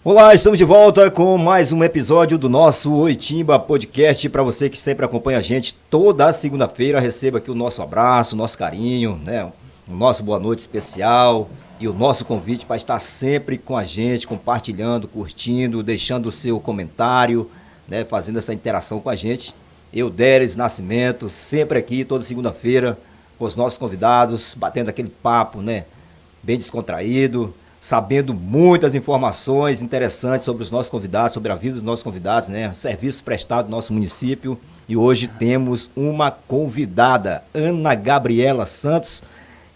Olá, estamos de volta com mais um episódio do nosso Oitimba Podcast. Para você que sempre acompanha a gente toda a segunda-feira, receba aqui o nosso abraço, o nosso carinho, né? O nosso boa noite especial e o nosso convite para estar sempre com a gente, compartilhando, curtindo, deixando o seu comentário, né? Fazendo essa interação com a gente. Eu, Deres Nascimento, sempre aqui toda segunda-feira com os nossos convidados, batendo aquele papo, né? Bem descontraído, sabendo muitas informações interessantes sobre os nossos convidados, sobre a vida dos nossos convidados, né? Serviço prestado no nosso município. E hoje temos uma convidada, Ana Gabriela Santos,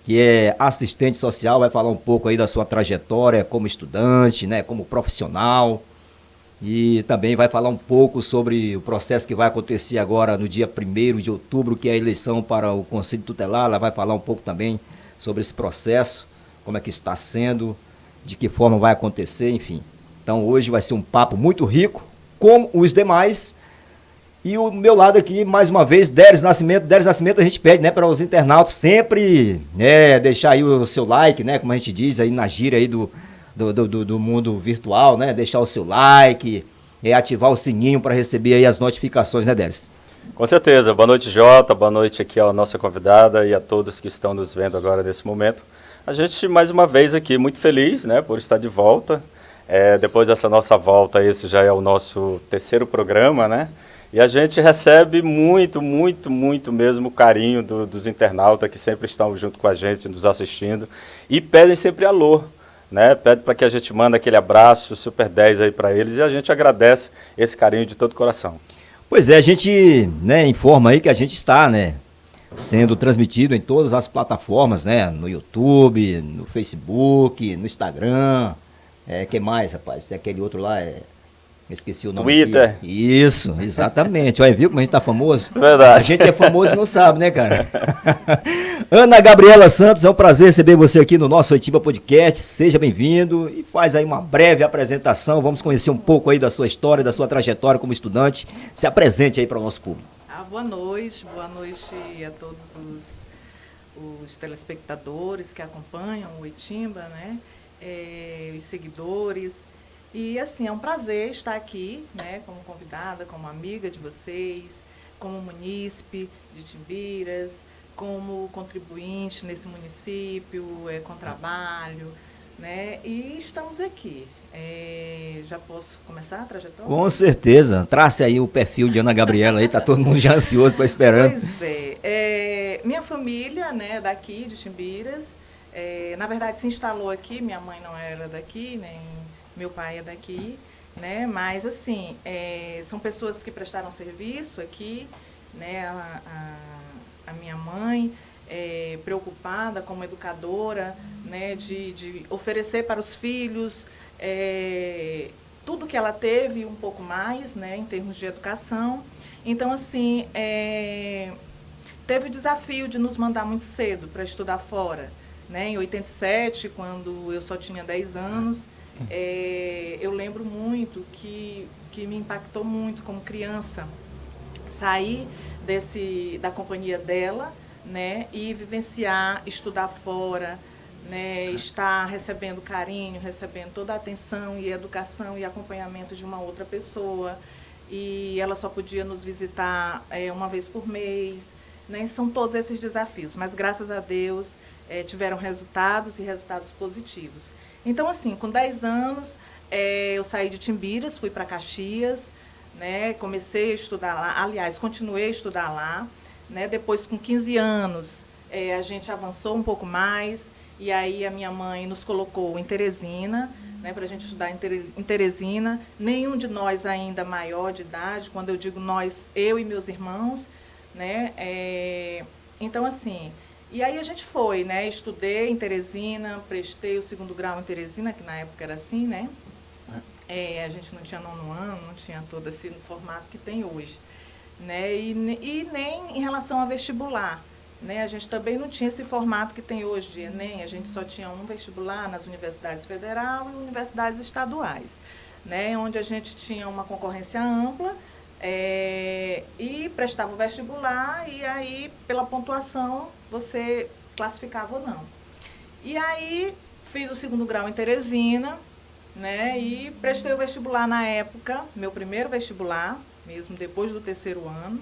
que é assistente social, vai falar um pouco aí da sua trajetória como estudante, né? Como profissional. E também vai falar um pouco sobre o processo que vai acontecer agora no dia 1º de outubro, que é a eleição para o Conselho Tutelar. Ela vai falar um pouco também sobre esse processo, como é que está sendo, de que forma vai acontecer, enfim. Então hoje vai ser um papo muito rico, como os demais. E o meu lado aqui, mais uma vez, Deres Nascimento. Deres Nascimento, a gente pede, né, para os internautas sempre, né, deixar aí o seu like, né, como a gente diz aí na gíria aí do mundo virtual, né, deixar o seu like, ativar o sininho para receber aí as notificações, né, Deres? Com certeza. Boa noite, Jota. Boa noite aqui à nossa convidada e a todos que estão nos vendo agora nesse momento. A gente, mais uma vez aqui, muito feliz, né, por estar de volta. Depois dessa nossa volta, esse já é o nosso 3º programa, né? E a gente recebe muito mesmo o carinho dos internautas que sempre estão junto com a gente, nos assistindo. E pedem sempre alô, né? Pede para que a gente mande aquele abraço, super 10 aí para eles. E a gente agradece esse carinho de todo o coração. Pois é, a gente, né, informa aí que a gente está, né, sendo transmitido em todas as plataformas, né? No YouTube, no Facebook, no Instagram. Que mais, rapaz? Tem aquele outro lá, eu esqueci o nome. Twitter. Aqui. Isso, exatamente. Olha, viu como a gente tá famoso? Verdade. A gente é famoso e não sabe, né, cara? Ana Gabriela Santos, é um prazer receber você aqui no nosso Oitimba Podcast. Seja bem-vindo e faz aí uma breve apresentação. Vamos conhecer um pouco aí da sua história, da sua trajetória como estudante. Se apresente aí para o nosso público. Boa noite a todos os telespectadores que acompanham o Oitimba, né? Os seguidores. E assim, é um prazer estar aqui, né, como convidada, como amiga de vocês, como munícipe de Timbiras, como contribuinte nesse município, com trabalho, né? E estamos aqui. Já posso começar a trajetória? Com certeza. Trace aí o perfil de Ana Gabriela aí, tá todo mundo já ansioso para esperando. Pois é. Minha família, né, daqui de Timbiras, na verdade se instalou aqui, minha mãe não era daqui, nem meu pai é daqui, né? Mas assim, são pessoas que prestaram serviço aqui, né? A minha mãe, preocupada como educadora, né? De oferecer para os filhos tudo que ela teve e um pouco mais, né? Em termos de educação. Então, assim, teve o desafio de nos mandar muito cedo para estudar fora, né? Em 87, quando eu só tinha 10 anos, eu lembro muito que me impactou muito como criança sair da companhia dela, né, e vivenciar, estudar fora, né, estar recebendo carinho, recebendo toda a atenção e educação e acompanhamento de uma outra pessoa, e ela só podia nos visitar uma vez por mês, né? São todos esses desafios, mas graças a Deus tiveram resultados e resultados positivos. Então, assim, com 10 anos, eu saí de Timbiras, fui para Caxias, né? Comecei a estudar lá, aliás, continuei a estudar lá, né? Depois, com 15 anos, a gente avançou um pouco mais, e aí a minha mãe nos colocou em Teresina, né, para a gente estudar em Teresina. Nenhum de nós ainda maior de idade, quando eu digo nós, eu e meus irmãos, né? Então, assim... E aí a gente foi, né? Estudei em Teresina, prestei o 2º grau em Teresina, que na época era assim, né? A gente não tinha 9º ano, não tinha todo esse formato que tem hoje, né? E nem em relação a vestibular, né? A gente também não tinha esse formato que tem hoje de Enem, a gente só tinha um vestibular nas universidades federais e universidades estaduais, né? Onde a gente tinha uma concorrência ampla, e prestava o vestibular, e aí, pela pontuação, você classificava ou não. E aí, fiz o 2º grau em Teresina, né? E prestei o vestibular na época, meu primeiro vestibular, mesmo depois do terceiro ano,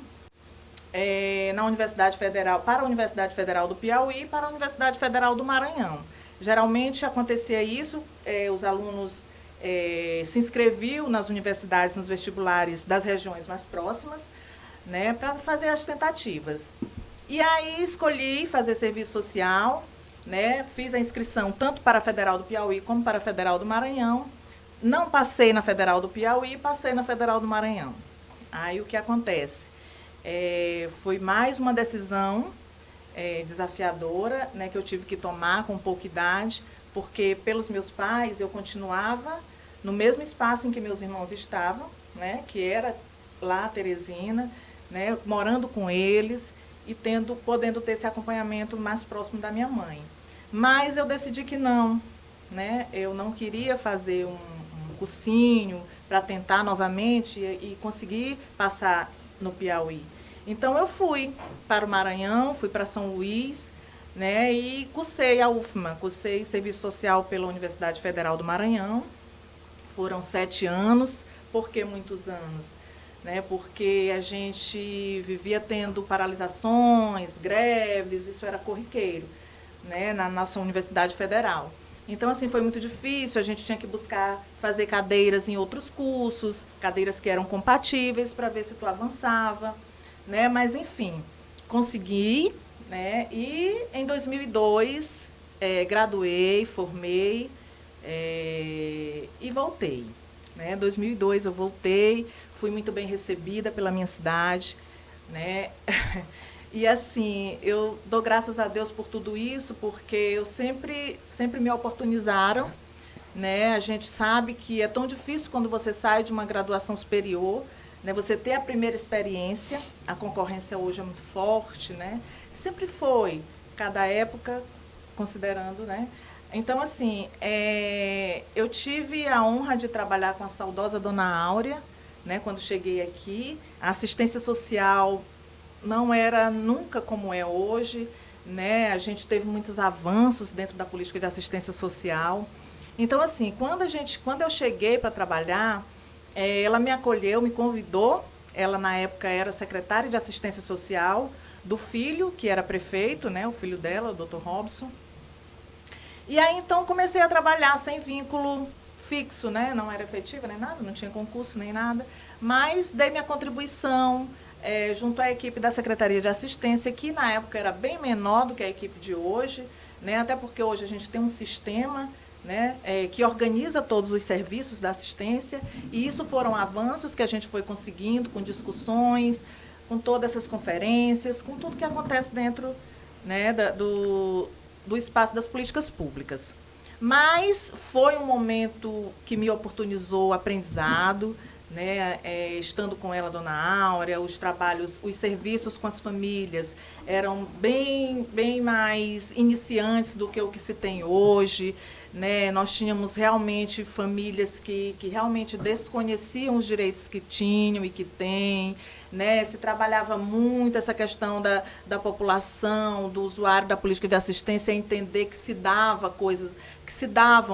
na Universidade Federal, para a Universidade Federal do Piauí e para a Universidade Federal do Maranhão. Geralmente acontecia isso, os alunos se inscreviam nas universidades, nos vestibulares das regiões mais próximas, né, para fazer as tentativas. E aí escolhi fazer serviço social, né, fiz a inscrição tanto para a Federal do Piauí como para a Federal do Maranhão. Não passei na Federal do Piauí, passei na Federal do Maranhão. Aí o que acontece? Foi mais uma decisão desafiadora, né, que eu tive que tomar com pouca idade, porque pelos meus pais eu continuava no mesmo espaço em que meus irmãos estavam, né, que era lá Teresina, né, morando com eles e podendo ter esse acompanhamento mais próximo da minha mãe. Mas eu decidi que não, né, eu não queria fazer um cursinho para tentar novamente e conseguir passar no Piauí. Então eu fui para o Maranhão, fui para São Luís, né, e cursei a UFMA, cursei Serviço Social pela Universidade Federal do Maranhão. Foram 7 anos. Por que muitos anos? Né, porque a gente vivia tendo paralisações, greves, isso era corriqueiro, né, na nossa Universidade Federal. Então, assim, foi muito difícil, a gente tinha que buscar fazer cadeiras em outros cursos, cadeiras que eram compatíveis para ver se tu avançava, né, mas, enfim, consegui, né, e em 2002 graduei, formei e voltei. Em 2002 eu voltei, fui muito bem recebida pela minha cidade, né? E assim, eu dou graças a Deus por tudo isso, porque eu sempre me oportunizaram, né? A gente sabe que é tão difícil quando você sai de uma graduação superior, né? Você ter a primeira experiência, a concorrência hoje é muito forte, né? Sempre foi, cada época, considerando, né? Então, assim, eu tive a honra de trabalhar com a saudosa Dona Áurea, né, quando cheguei aqui. A assistência social não era nunca como é hoje, né? A gente teve muitos avanços dentro da política de assistência social. Então, assim, quando eu cheguei para trabalhar, ela me acolheu, me convidou. Ela, na época, era secretária de assistência social do filho, que era prefeito, né, o filho dela, o Dr. Robson. E aí, então, comecei a trabalhar sem vínculo fixo, né? Não era efetiva nem nada, não tinha concurso nem nada, mas dei minha contribuição junto à equipe da Secretaria de Assistência, que na época era bem menor do que a equipe de hoje, né? Até porque hoje a gente tem um sistema, né, que organiza todos os serviços da assistência, e isso foram avanços que a gente foi conseguindo com discussões, com todas essas conferências, com tudo que acontece dentro, né, do espaço das políticas públicas. Mas foi um momento que me oportunizou aprendizado, né, estando com ela, Dona Áurea, os trabalhos, os serviços com as famílias eram bem mais iniciantes do que o que se tem hoje, né? Nós tínhamos realmente famílias que realmente desconheciam os direitos que tinham e que têm, né? Se trabalhava muito essa questão da população, do usuário da política de assistência, entender que se davam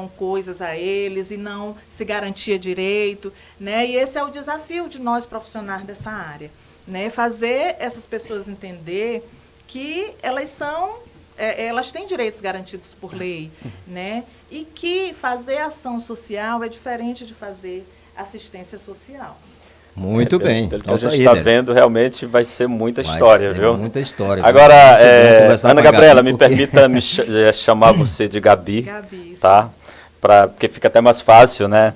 coisas a eles e não se garantia direito, né? E esse é o desafio de nós profissionais dessa área, né? Fazer essas pessoas entender que elas têm direitos garantidos por lei, né? E que fazer ação social é diferente de fazer assistência social. Muito bem. Pelo que a gente está vendo, realmente vai ser muita história, viu? Muita história. Agora, Ana Gabriela, me permita me chamar você de Gabi. Gabi, tá? Porque fica até mais fácil, né?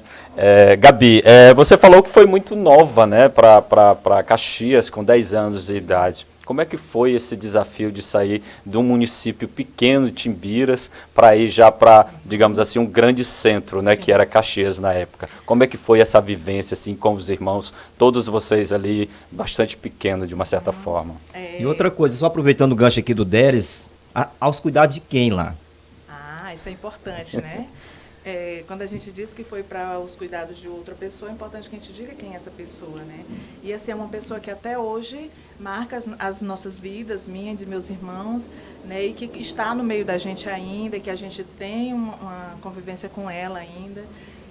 Gabi, você falou que foi muito nova, né, para Caxias, com 10 anos de idade. Como é que foi esse desafio de sair de um município pequeno, de Timbiras, para ir já para, digamos assim, um grande centro, né, que era Caxias na época? Como é que foi essa vivência, assim, com os irmãos, todos vocês ali, bastante pequeno, de uma certa forma? E outra coisa, só aproveitando o gancho aqui do Deres, aos cuidados de quem lá? Isso é importante, né? Quando a gente diz que foi para os cuidados de outra pessoa, é importante que a gente diga quem é essa pessoa, né? E assim, é uma pessoa que até hoje marca as nossas vidas, minha e de meus irmãos, né? E que está no meio da gente ainda, que a gente tem uma convivência com ela ainda.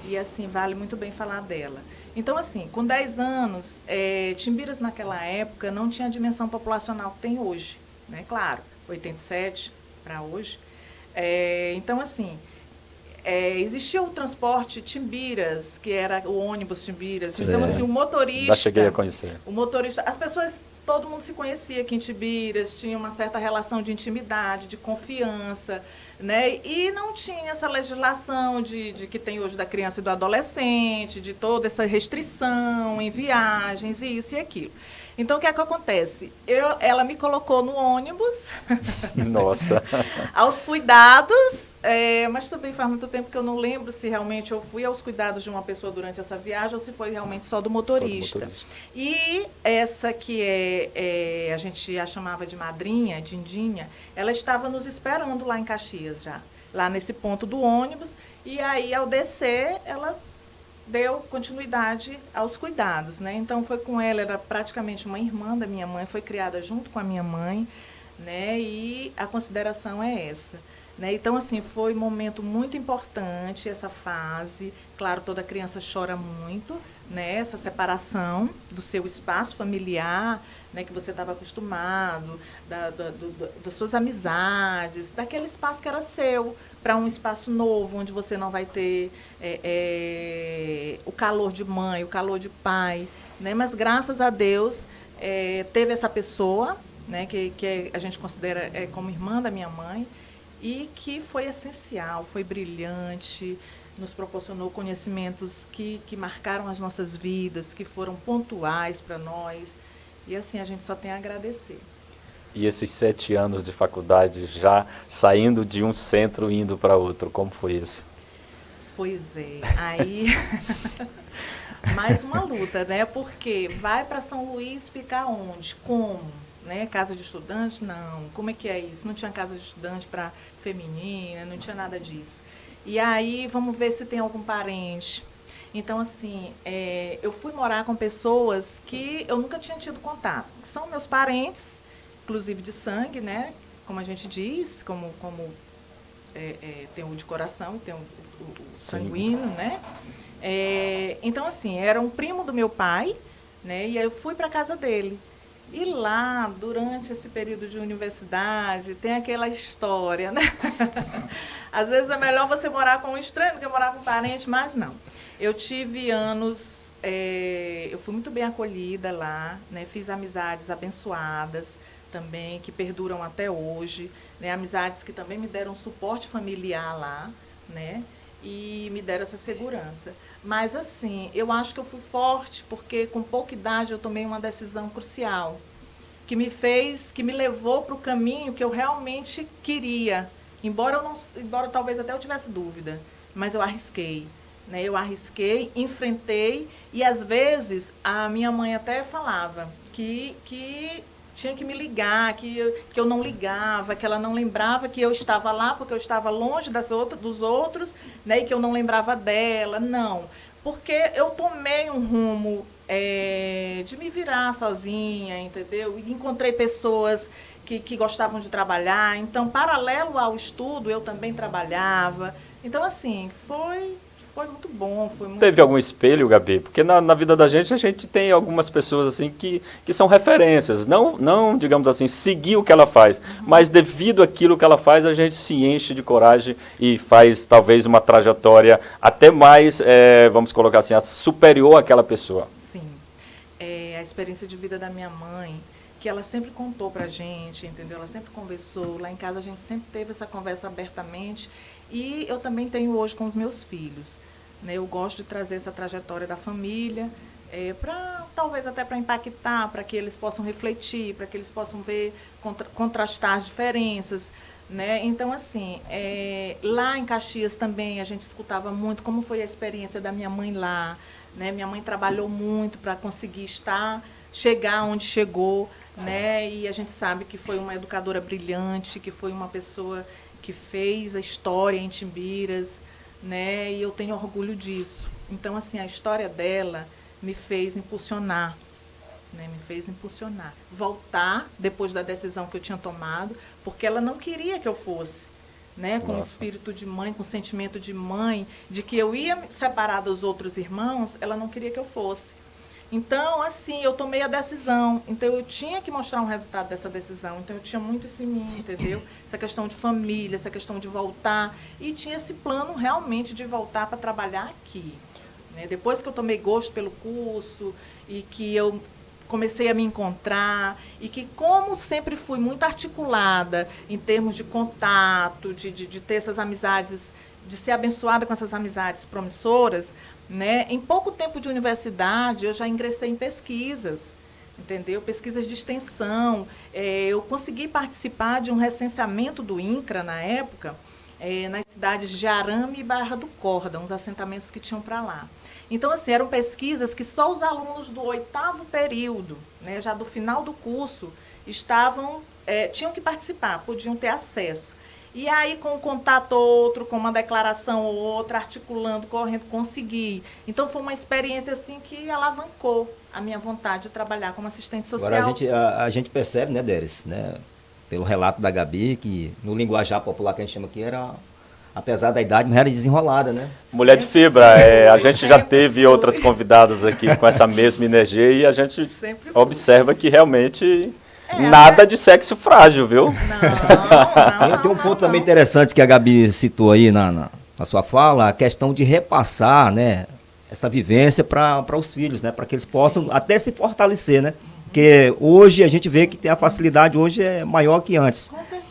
e assim, vale muito bem falar dela. Então, assim, com 10 anos, Timbiras naquela época não tinha a dimensão populacional que tem hoje, né? Claro, 87 para hoje. Então, assim, existia o transporte Timbiras, que era o ônibus Timbiras. Sim. Então, assim, o motorista... Já cheguei a conhecer. O motorista... As pessoas... Todo mundo se conhecia aqui em Timbiras, tinha uma certa relação de intimidade, de confiança, né? E não tinha essa legislação de que tem hoje da criança e do adolescente, de toda essa restrição em viagens, e isso e aquilo. Então, o que é que acontece? Ela me colocou no ônibus, Nossa. aos cuidados, mas também faz muito tempo que eu não lembro se realmente eu fui aos cuidados de uma pessoa durante essa viagem ou se foi realmente só do motorista. Só do motorista. E essa que a gente a chamava de madrinha, Dindinha, ela estava nos esperando lá em Caxias já, lá nesse ponto do ônibus, e aí ao descer ela deu continuidade aos cuidados, né? Então foi com ela, era praticamente uma irmã da minha mãe, foi criada junto com a minha mãe, né? E a consideração é essa, né? Então assim, foi um momento muito importante essa fase. Claro, toda criança chora muito, né? Essa separação do seu espaço familiar, né, que você estava acostumado, das suas amizades, daquele espaço que era seu, para um espaço novo, onde você não vai ter o calor de mãe, o calor de pai, né? Mas graças a Deus teve essa pessoa, né, que a gente considera como irmã da minha mãe, e que foi essencial, foi brilhante, nos proporcionou conhecimentos que marcaram as nossas vidas, que foram pontuais para nós. E assim, a gente só tem a agradecer. E esses 7 anos de faculdade já saindo de um centro e indo para outro, como foi isso? Pois é, aí mais uma luta, né? Porque vai para São Luís ficar onde? Como? Né? Casa de estudante? Não. Como é que é isso? Não tinha casa de estudante para feminina, não tinha nada disso. E aí, vamos ver se tem algum parente. Então, assim, eu fui morar com pessoas que eu nunca tinha tido contato. São meus parentes, inclusive de sangue, né? Como a gente diz, como tem o de coração, tem o sanguíneo, né? Então, assim, era um primo do meu pai, né? E aí eu fui para a casa dele. E lá, durante esse período de universidade, tem aquela história, né? Às vezes é melhor você morar com um estranho do que morar com um parente, mas não. Eu tive anos, eu fui muito bem acolhida lá, né? Fiz amizades abençoadas também, que perduram até hoje, né? Amizades que também me deram suporte familiar lá, né? E me deram essa segurança. Mas, assim, eu acho que eu fui forte, porque com pouca idade eu tomei uma decisão crucial, que me levou para o caminho que eu realmente queria, embora talvez até eu tivesse dúvida, mas eu arrisquei. Né? Eu arrisquei, enfrentei, e às vezes a minha mãe até falava que tinha que me ligar, que eu não ligava, que ela não lembrava que eu estava lá porque eu estava longe dos outros, né, e que eu não lembrava dela. Não, porque eu tomei um rumo de me virar sozinha, entendeu? E encontrei pessoas que gostavam de trabalhar. Então, paralelo ao estudo, eu também trabalhava. Então, assim, foi muito bom. Teve algum espelho, Gabi? Porque na vida da gente, a gente tem algumas pessoas assim que são referências. Não, digamos assim, seguir o que ela faz, mas devido àquilo que ela faz, a gente se enche de coragem e faz talvez uma trajetória até mais, vamos colocar assim, superior àquela pessoa. Sim. A experiência de vida da minha mãe, que ela sempre contou pra gente, entendeu? Ela sempre conversou. Lá em casa a gente sempre teve essa conversa abertamente. E eu também tenho hoje com os meus filhos. Né? Eu gosto de trazer essa trajetória da família, talvez até para impactar, para que eles possam refletir, para que eles possam ver, contrastar as diferenças. Né? Então, assim, lá em Caxias também a gente escutava muito como foi a experiência da minha mãe lá. Né? Minha mãe trabalhou muito para conseguir chegar onde chegou, né? E a gente sabe que foi uma educadora brilhante, que foi uma pessoa que fez a história em Timbiras, né? E eu tenho orgulho disso. Então, assim, a história dela me fez impulsionar, né? Me fez impulsionar. Voltar, depois da decisão que eu tinha tomado, porque ela não queria que eu fosse. né, com o espírito de mãe, com o sentimento de mãe, de que eu ia me separar dos outros irmãos, ela não queria que eu fosse. Então, assim, eu tomei a decisão. Então, eu tinha que mostrar um resultado dessa decisão. Então, eu tinha muito isso em mim, entendeu? Essa questão de família, essa questão de voltar. E tinha esse plano realmente de voltar para trabalhar aqui. Né? Depois que eu tomei gosto pelo curso e que eu comecei a me encontrar e que, como sempre fui muito articulada em termos de contato, de ter essas amizades, de ser abençoada com essas amizades promissoras, né? Em pouco tempo de universidade, eu já ingressei em pesquisas, entendeu? Pesquisas de extensão. Eu consegui participar de um recenseamento do INCRA, na época, nas cidades de Arame e Barra do Corda, uns assentamentos que tinham para lá. Então, assim, eram pesquisas que só os alunos do 8º período, né, já do final do curso, tinham que participar, podiam ter acesso. E aí, com um contato outro, com uma declaração ou outra, articulando, correndo, consegui. Então, foi uma experiência assim que alavancou a minha vontade de trabalhar como assistente social. Agora, a gente percebe, né, Deres, né, pelo relato da Gabi, que no linguajar popular que a gente chama aqui era, apesar da idade, mas era desenrolada, né? Mulher de fibra. A gente já teve outras convidadas aqui com essa mesma energia e a gente observa que realmente... nada de sexo frágil, viu? Não, tem um ponto também interessante que a Gabi citou aí na sua fala, a questão de repassar, né, essa vivência para os filhos, né, para que eles possam até se fortalecer, né? Porque hoje a gente vê que tem a facilidade hoje é maior que antes. Com certeza.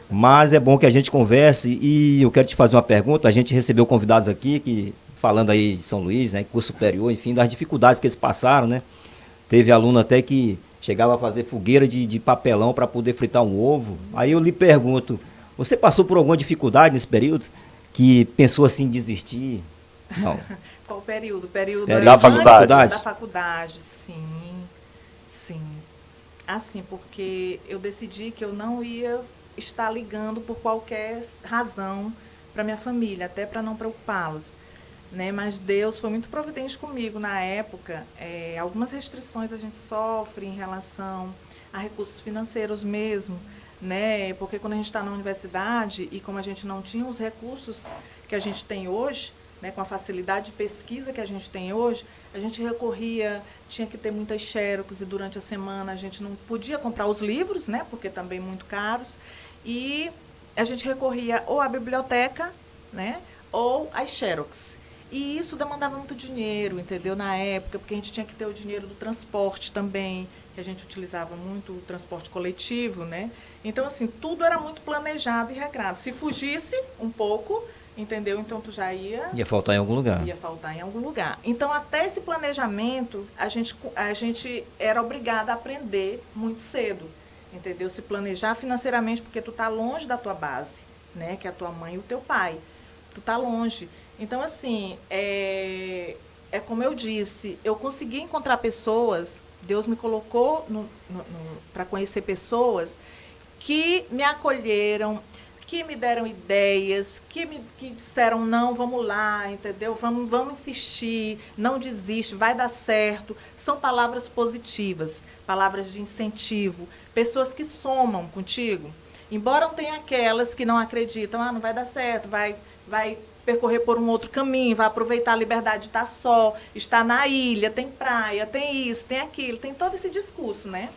Mas é bom que a gente converse e eu quero te fazer uma pergunta. A gente recebeu convidados aqui que falando aí de São Luís, né, curso superior, enfim, das dificuldades que eles passaram, né? Teve aluno até que chegava a fazer fogueira de papelão para poder fritar um ovo. Aí eu lhe pergunto, você passou por alguma dificuldade nesse período? Que pensou assim em desistir? Não. Qual período? Período da faculdade. Da faculdade, sim. Sim. Assim, porque eu decidi que eu não ia estar ligando por qualquer razão para minha família, até para não preocupá-los. Né, mas Deus foi muito providente comigo na época. Algumas restrições a gente sofre em relação a recursos financeiros mesmo, né? Porque quando a gente está na universidade e como a gente não tinha os recursos que a gente tem hoje, né, com a facilidade de pesquisa que a gente tem hoje, a gente recorria, tinha que ter muitas xerox e durante a semana a gente não podia comprar os livros, né, porque também muito caros, e a gente recorria ou à biblioteca, né, ou às xerox. E isso demandava muito dinheiro, entendeu? Na época, porque a gente tinha que ter o dinheiro do transporte também, que a gente utilizava muito o transporte coletivo, né? Então, assim, tudo era muito planejado e regrado. Se fugisse um pouco, entendeu? Então, tu já ia... Ia faltar em algum lugar. Ia faltar em algum lugar. Então, até esse planejamento, a gente era obrigada a aprender muito cedo, entendeu? Se planejar financeiramente, porque tu tá longe da tua base, né? Que é a tua mãe e o teu pai. Tu tá longe. Então, assim, é como eu disse, eu consegui encontrar pessoas, Deus me colocou para conhecer pessoas que me acolheram, que me deram ideias, que disseram, não, vamos lá, entendeu? Vamos insistir, não desiste, vai dar certo. São palavras positivas, palavras de incentivo, pessoas que somam contigo. Embora tenha aquelas que não acreditam, não vai dar certo, vai percorrer por um outro caminho, vai aproveitar a liberdade de estar só, estar na ilha, tem praia, tem isso, tem aquilo, tem todo esse discurso, né?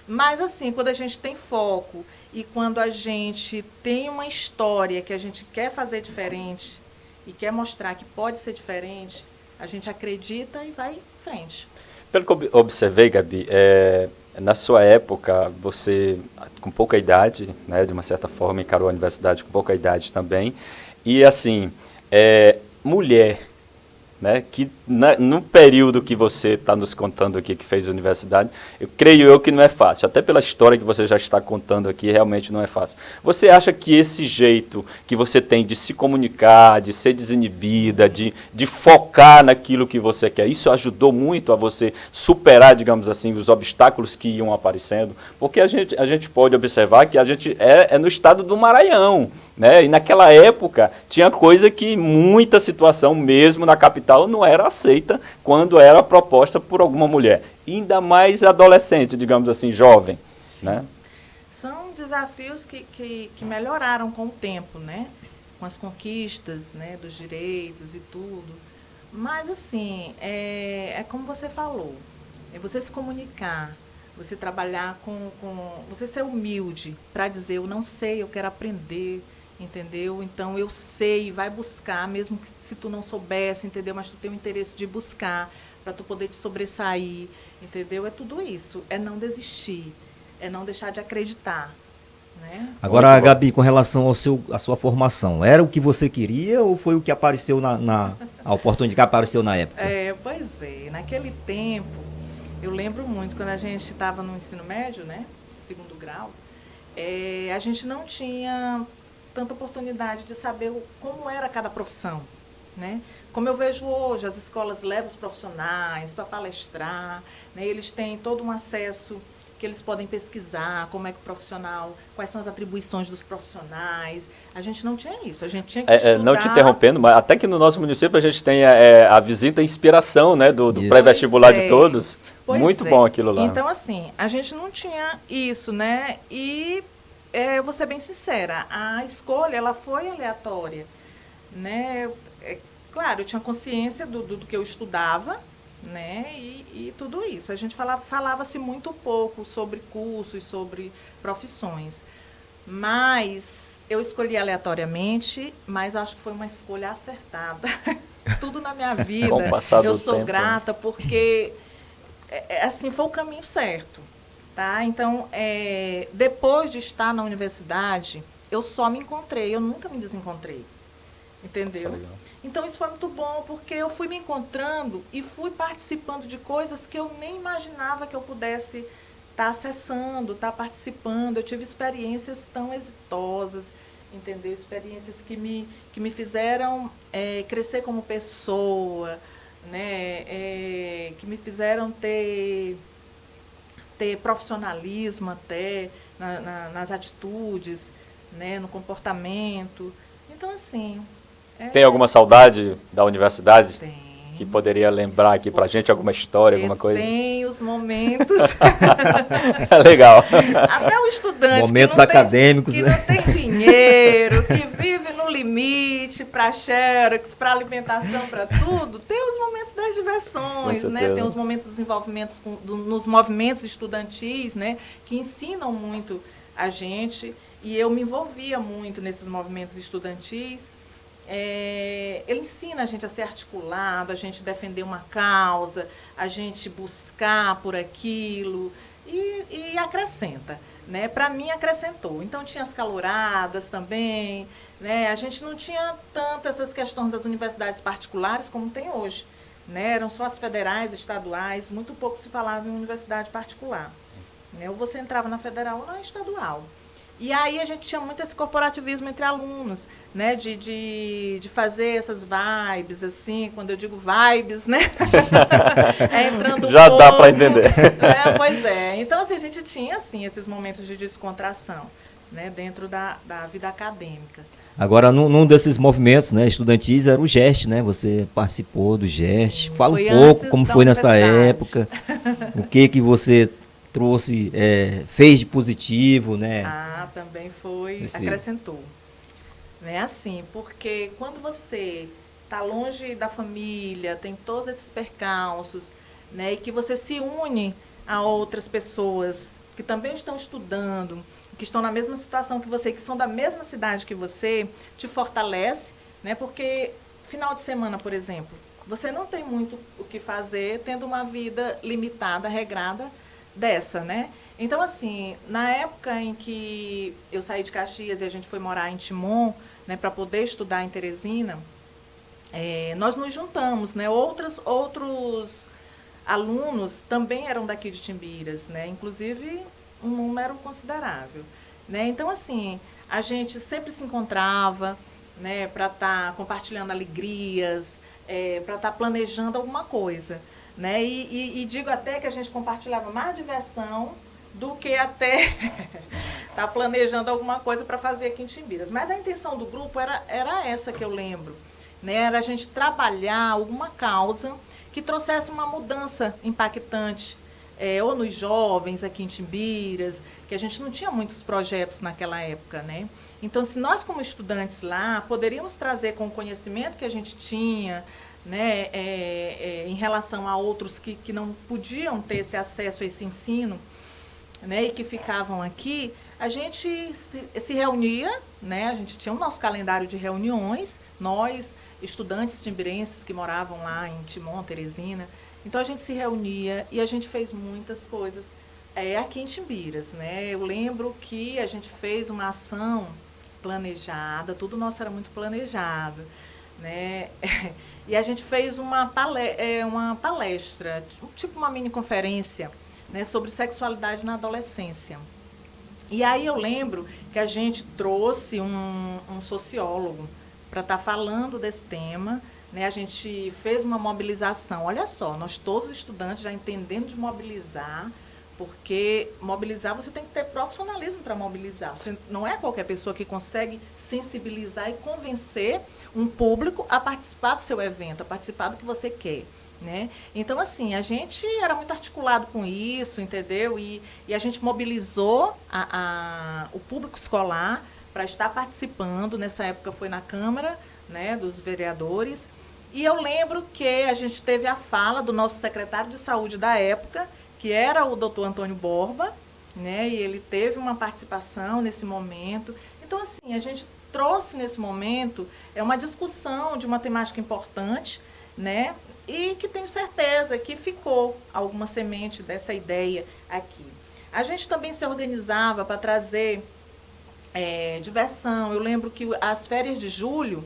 Mas, assim, quando a gente tem foco e quando a gente tem uma história que a gente quer fazer diferente e quer mostrar que pode ser diferente, a gente acredita e vai em frente. Pelo que eu observei, Gabi, na sua época, você, com pouca idade, né, de uma certa forma, encarou a universidade com pouca idade também, e, assim... mulher, né, que no período que você está nos contando aqui, que fez a universidade, creio que não é fácil, até pela história que você já está contando aqui, realmente não é fácil. Você acha que esse jeito que você tem de se comunicar, de ser desinibida, de focar naquilo que você quer, isso ajudou muito a você superar, digamos assim, os obstáculos que iam aparecendo? Porque a gente pode observar que a gente é no estado do Maranhão, né? E naquela época tinha coisa que muita situação, mesmo na capital, não era aceita quando era proposta por alguma mulher. Ainda mais adolescente, digamos assim, jovem. Né? São desafios que melhoraram com o tempo, né? com as conquistas, né, dos direitos e tudo. Mas, assim, é como você falou, é você se comunicar, você trabalhar você ser humilde para dizer, eu não sei, eu quero aprender, entendeu? Então, eu sei, vai buscar, mesmo que se tu não soubesse, entendeu? Mas tu tem o interesse de buscar, para tu poder te sobressair, entendeu? É tudo isso, é não desistir, é não deixar de acreditar, né? Agora, Gabi, com relação à sua formação, era o que você queria ou foi o que apareceu a oportunidade que apareceu na época? Pois é, naquele tempo, eu lembro muito, quando a gente estava no ensino médio, né, segundo grau, a gente não tinha tanta oportunidade de saber como era cada profissão, né? Como eu vejo hoje, as escolas levam os profissionais para palestrar, né, eles têm todo um acesso que eles podem pesquisar, como é que o profissional, quais são as atribuições dos profissionais. A gente não tinha isso, a gente tinha que estudar. Não te interrompendo, mas até que no nosso município a gente tem a visita inspiração, né, do pré-vestibular de todos. Muito bom aquilo lá. Então, assim, a gente não tinha isso, né? E, eu vou ser bem sincera, a escolha, ela foi aleatória, né? Claro, eu tinha consciência do que eu estudava, né, e tudo isso. A gente falava-se muito pouco sobre cursos, sobre profissões, mas eu escolhi aleatoriamente, mas acho que foi uma escolha acertada. Tudo na minha vida, eu sou grata, porque assim, foi o caminho certo, tá? Então, depois de estar na universidade, eu só me encontrei, eu nunca me desencontrei, entendeu? Então, isso foi muito bom, porque eu fui me encontrando e fui participando de coisas que eu nem imaginava que eu pudesse estar acessando, estar participando. Eu tive experiências tão exitosas, entendeu? Experiências que me fizeram crescer como pessoa, né? Que me fizeram ter profissionalismo até nas atitudes, né? No comportamento. Então, assim... Tem alguma saudade da universidade? Tem. Que poderia lembrar aqui pra gente alguma história, alguma coisa? Tem os momentos. Legal. Até o estudante. Os momentos acadêmicos, que né? não tem dinheiro, que vive no limite para xerox, para alimentação, para tudo, tem os momentos das diversões, né? Tem os momentos dos envolvimentos nos movimentos estudantis, né? Que ensinam muito a gente. E eu me envolvia muito nesses movimentos estudantis. Ele ensina a gente a ser articulado, a gente defender uma causa, a gente buscar por aquilo e acrescenta, né? Para mim acrescentou. Então tinha as caloradas também, né? A gente não tinha tanto essas questões das universidades particulares como tem hoje, né? Eram só as federais, estaduais, muito pouco se falava em universidade particular, né? Ou você entrava na federal ou na estadual. E aí a gente tinha muito esse corporativismo entre alunos, né? De fazer essas vibes, assim, quando eu digo vibes, né? Entrando já dá para entender. Né? Pois é. Então, assim, a gente tinha, assim, esses momentos de descontração, né? Dentro da vida acadêmica. Agora, num desses movimentos, né, estudantis era o GEST, né? Você participou do GEST. Fala um pouco como foi nessa época, o que você trouxe, fez de positivo, né? Também foi, acrescentou. Né? Assim, porque quando você está longe da família, tem todos esses percalços, né? E que você se une a outras pessoas que também estão estudando, que estão na mesma situação que você, que são da mesma cidade que você, te fortalece, né? Porque final de semana, por exemplo, você não tem muito o que fazer tendo uma vida limitada, regrada dessa, né? Então, assim, na época em que eu saí de Caxias e a gente foi morar em Timon, né, para poder estudar em Teresina, nós nos juntamos, né? Outros alunos também eram daqui de Timbiras, né? Inclusive um número considerável, né? Então, assim, a gente sempre se encontrava, né, para estar compartilhando alegrias, para estar planejando alguma coisa, né? E digo até que a gente compartilhava mais diversão do que até estar planejando alguma coisa para fazer aqui em Timbiras. Mas a intenção do grupo era essa que eu lembro, né? Era a gente trabalhar alguma causa que trouxesse uma mudança impactante ou nos jovens aqui em Timbiras, que a gente não tinha muitos projetos naquela época, né? Então, se nós como estudantes lá poderíamos trazer com o conhecimento que a gente tinha, né, em relação a outros que não podiam ter esse acesso a esse ensino, né, e que ficavam aqui, a gente se reunia, né, a gente tinha o nosso calendário de reuniões, nós, estudantes timbirenses que moravam lá em Timon, Teresina, então a gente se reunia e a gente fez muitas coisas aqui em Timbiras, né? Eu lembro que a gente fez uma ação planejada, tudo nosso era muito planejado, né? E a gente fez uma palestra, tipo uma mini conferência, né, sobre sexualidade na adolescência. E aí eu lembro que a gente trouxe um sociólogo para estar falando desse tema, né? A gente fez uma mobilização. Olha só, nós todos estudantes já entendendo de mobilizar, porque mobilizar você tem que ter profissionalismo para mobilizar. Você, não é qualquer pessoa que consegue sensibilizar e convencer um público a participar do seu evento, a participar do que você quer. Né? Então, assim, a gente era muito articulado com isso, entendeu? E a gente mobilizou o público escolar para estar participando. Nessa época foi na Câmara, né, dos Vereadores. E eu lembro que a gente teve a fala do nosso secretário de Saúde da época, que era o doutor Antônio Borba, né? E ele teve uma participação nesse momento. Então, assim, a gente trouxe nesse momento uma discussão de uma temática importante, né? E que tenho certeza que ficou alguma semente dessa ideia aqui. A gente também se organizava para trazer diversão. Eu lembro que as férias de julho,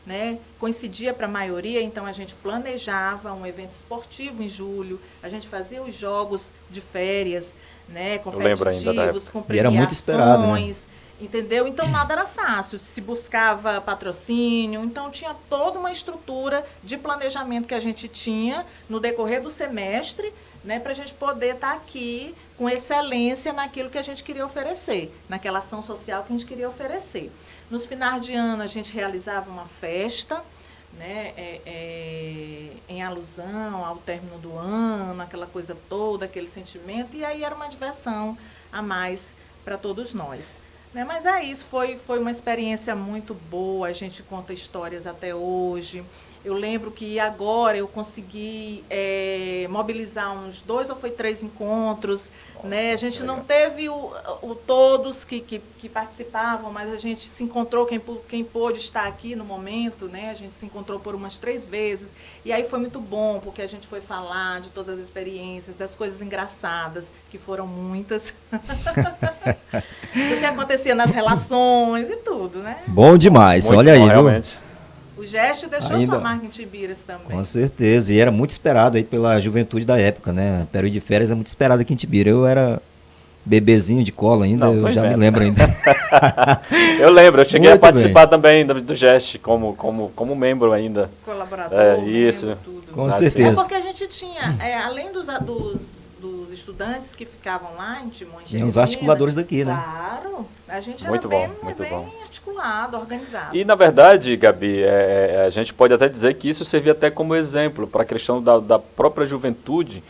né, coincidia para a maioria, então a gente planejava um evento esportivo em julho, a gente fazia os jogos de férias, né, competitivos, com premiações, e era muito esperado, né? Entendeu? Então nada era fácil, se buscava patrocínio, então tinha toda uma estrutura de planejamento que a gente tinha no decorrer do semestre, né, para a gente poder estar aqui com excelência naquilo que a gente queria oferecer, naquela ação social que a gente queria oferecer. Nos finais de ano a gente realizava uma festa, né, em alusão ao término do ano, aquela coisa toda, aquele sentimento, e aí era uma diversão a mais para todos nós. Né, mas é isso, foi uma experiência muito boa, a gente conta histórias até hoje. Eu lembro que agora eu consegui mobilizar uns 2 ou foi 3 encontros. Nossa, né? A gente não teve todos que participavam, mas a gente se encontrou, quem pôde estar aqui no momento, né? A gente se encontrou por umas 3 vezes. E aí foi muito bom, porque a gente foi falar de todas as experiências, das coisas engraçadas, que foram muitas, do que acontecia nas relações e tudo, né? Bom demais, muito olha bom, aí, realmente. Viu? O Gesto deixou sua marca em Timbiras também. Com certeza, e era muito esperado aí pela juventude da época, né? Período de férias é muito esperado aqui em Timbiras. Eu era bebezinho de cola ainda, eu já me lembro ainda. Eu lembro, eu cheguei Muito a participar também do GEST como membro ainda. Colaborador, isso. tudo. Com certeza. É porque a gente tinha, além dos estudantes que ficavam lá em Timon, tinha os articuladores daqui, né? Claro, a gente era Muito bem bom. articulado, organizado. E, na verdade, Gabi, a gente pode até dizer que isso servia até como exemplo para a questão da própria juventude.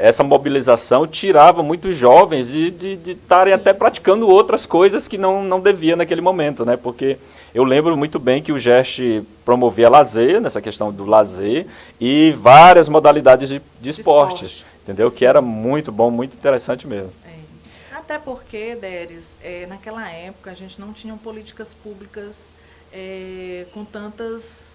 Essa mobilização tirava muitos jovens de estarem até praticando outras coisas que não devia naquele momento, né? Porque eu lembro muito bem que o GEST promovia lazer, nessa questão do lazer, e várias modalidades de esportes, entendeu? Sim. Que era muito bom, muito interessante mesmo. Até porque, Deres, naquela época a gente não tinha políticas públicas com tantas...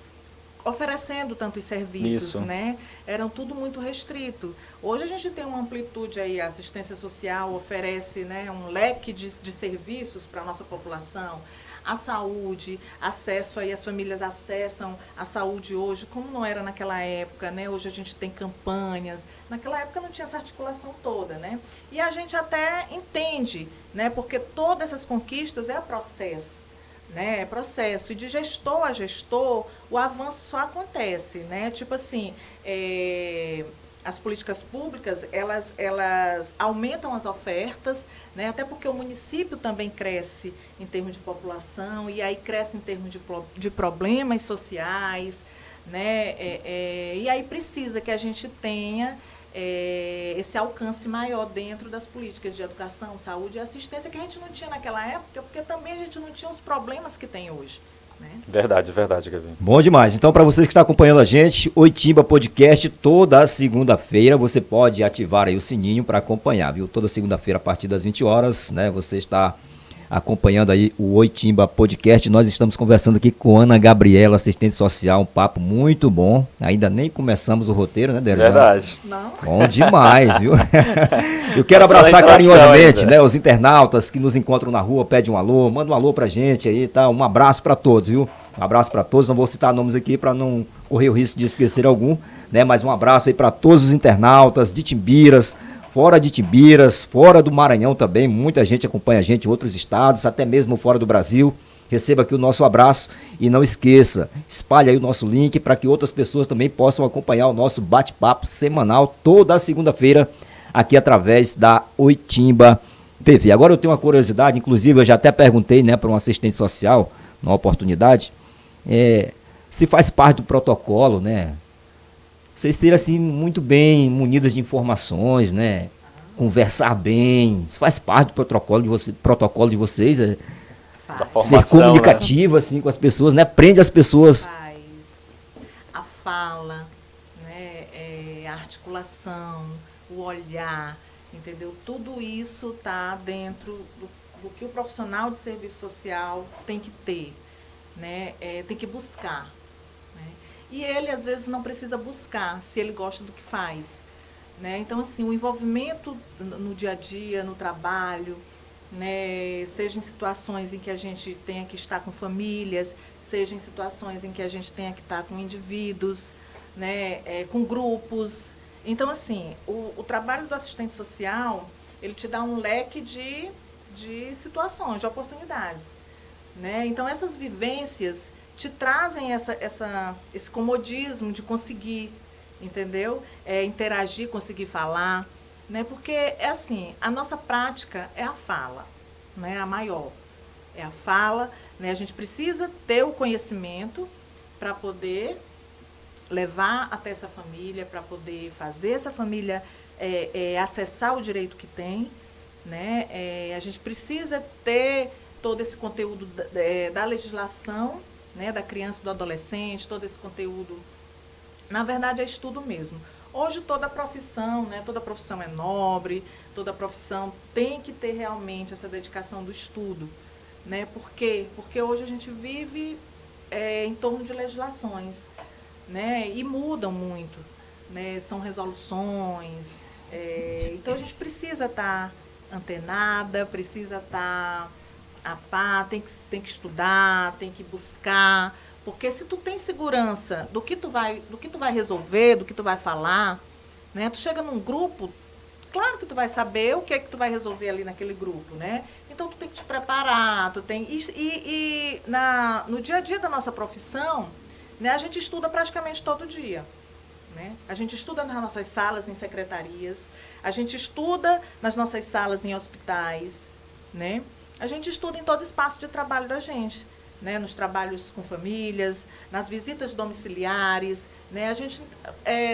oferecendo tantos serviços, isso, né? Eram tudo muito restrito. Hoje a gente tem uma amplitude aí, a assistência social oferece, né, um leque de serviços para a nossa população. A saúde, acesso aí, as famílias acessam a saúde hoje, como não era naquela época, né? Hoje a gente tem campanhas, naquela época não tinha essa articulação toda, né? E a gente até entende, né? Porque todas essas conquistas é processo. Né, é processo, e de gestor a gestor o avanço só acontece, né? Tipo assim, as políticas públicas elas aumentam as ofertas, né? Até porque o município também cresce em termos de população, e aí cresce em termos de problemas sociais, né? E aí precisa que a gente tenha esse alcance maior dentro das políticas de educação, saúde e assistência que a gente não tinha naquela época, porque também a gente não tinha os problemas que tem hoje. Né? Verdade, Gabi. Bom demais. Então, para vocês que estão acompanhando a gente, Oitimba Podcast, toda segunda-feira, você pode ativar aí o sininho para acompanhar, viu? Toda segunda-feira, a partir das 20 horas, né? Você está acompanhando aí o Oitimba Podcast. Nós estamos conversando aqui com Ana Gabriela, assistente social, um papo muito bom. Ainda nem começamos o roteiro, né, Dério? Verdade. Não? Bom demais, viu? Eu quero abraçar carinhosamente, né, os internautas que nos encontram na rua, pedem um alô, manda um alô pra gente aí, tá? Um abraço para todos, viu? Um abraço para todos, não vou citar nomes aqui para não correr o risco de esquecer algum, né? Mas um abraço aí para todos os internautas de Timbiras, fora de Timbiras, fora do Maranhão também, muita gente acompanha a gente em outros estados, até mesmo fora do Brasil. Receba aqui o nosso abraço e não esqueça, espalhe aí o nosso link para que outras pessoas também possam acompanhar o nosso bate-papo semanal toda segunda-feira aqui através da Oitimba TV. Agora eu tenho uma curiosidade, inclusive eu já até perguntei, né, para um assistente social, numa oportunidade, se faz parte do protocolo, né? Vocês serem assim muito bem munidas de informações, né? Conversar bem, isso faz parte do protocolo de vocês, ser comunicativo, né? Assim, com as pessoas, né? Prende as pessoas. Faz a fala, né? A articulação, o olhar, entendeu? Tudo isso está dentro do que o profissional de serviço social tem que ter, né? Tem que buscar. E ele, às vezes, não precisa buscar se ele gosta do que faz. Né? Então, assim, o envolvimento no dia a dia, no trabalho, né? Seja em situações em que a gente tenha que estar com famílias, seja em situações em que a gente tenha que estar com indivíduos, né? Com grupos. Então, assim, o trabalho do assistente social, ele te dá um leque de situações, de oportunidades. Né? Então, essas vivências te trazem esse comodismo de conseguir, entendeu? Interagir, conseguir falar, né? Porque assim, a nossa prática é a fala, né? A maior. É a fala, né? A gente precisa ter o conhecimento para poder levar até essa família, para poder fazer essa família acessar o direito que tem, né? A gente precisa ter todo esse conteúdo da legislação, né, da criança e do adolescente, todo esse conteúdo, na verdade é estudo mesmo. Hoje toda profissão, né, toda profissão é nobre, toda profissão tem que ter realmente essa dedicação do estudo. Né? Por quê? Porque hoje a gente vive em torno de legislações, né, e mudam muito. Né? São resoluções, então a gente precisa estar antenada, precisa estar a par, tem que estudar, tem que buscar, porque se tu tem segurança do que tu vai resolver, do que tu vai falar, né? Tu chega num grupo, claro que tu vai saber o que é que tu vai resolver ali naquele grupo, né? Então tu tem que te preparar, tu tem no dia a dia da nossa profissão, né? A gente estuda praticamente todo dia, né? A gente estuda nas nossas salas em secretarias, a gente estuda nas nossas salas em hospitais, né? A gente estuda em todo espaço de trabalho da gente, né? Nos trabalhos com famílias, nas visitas domiciliares, né?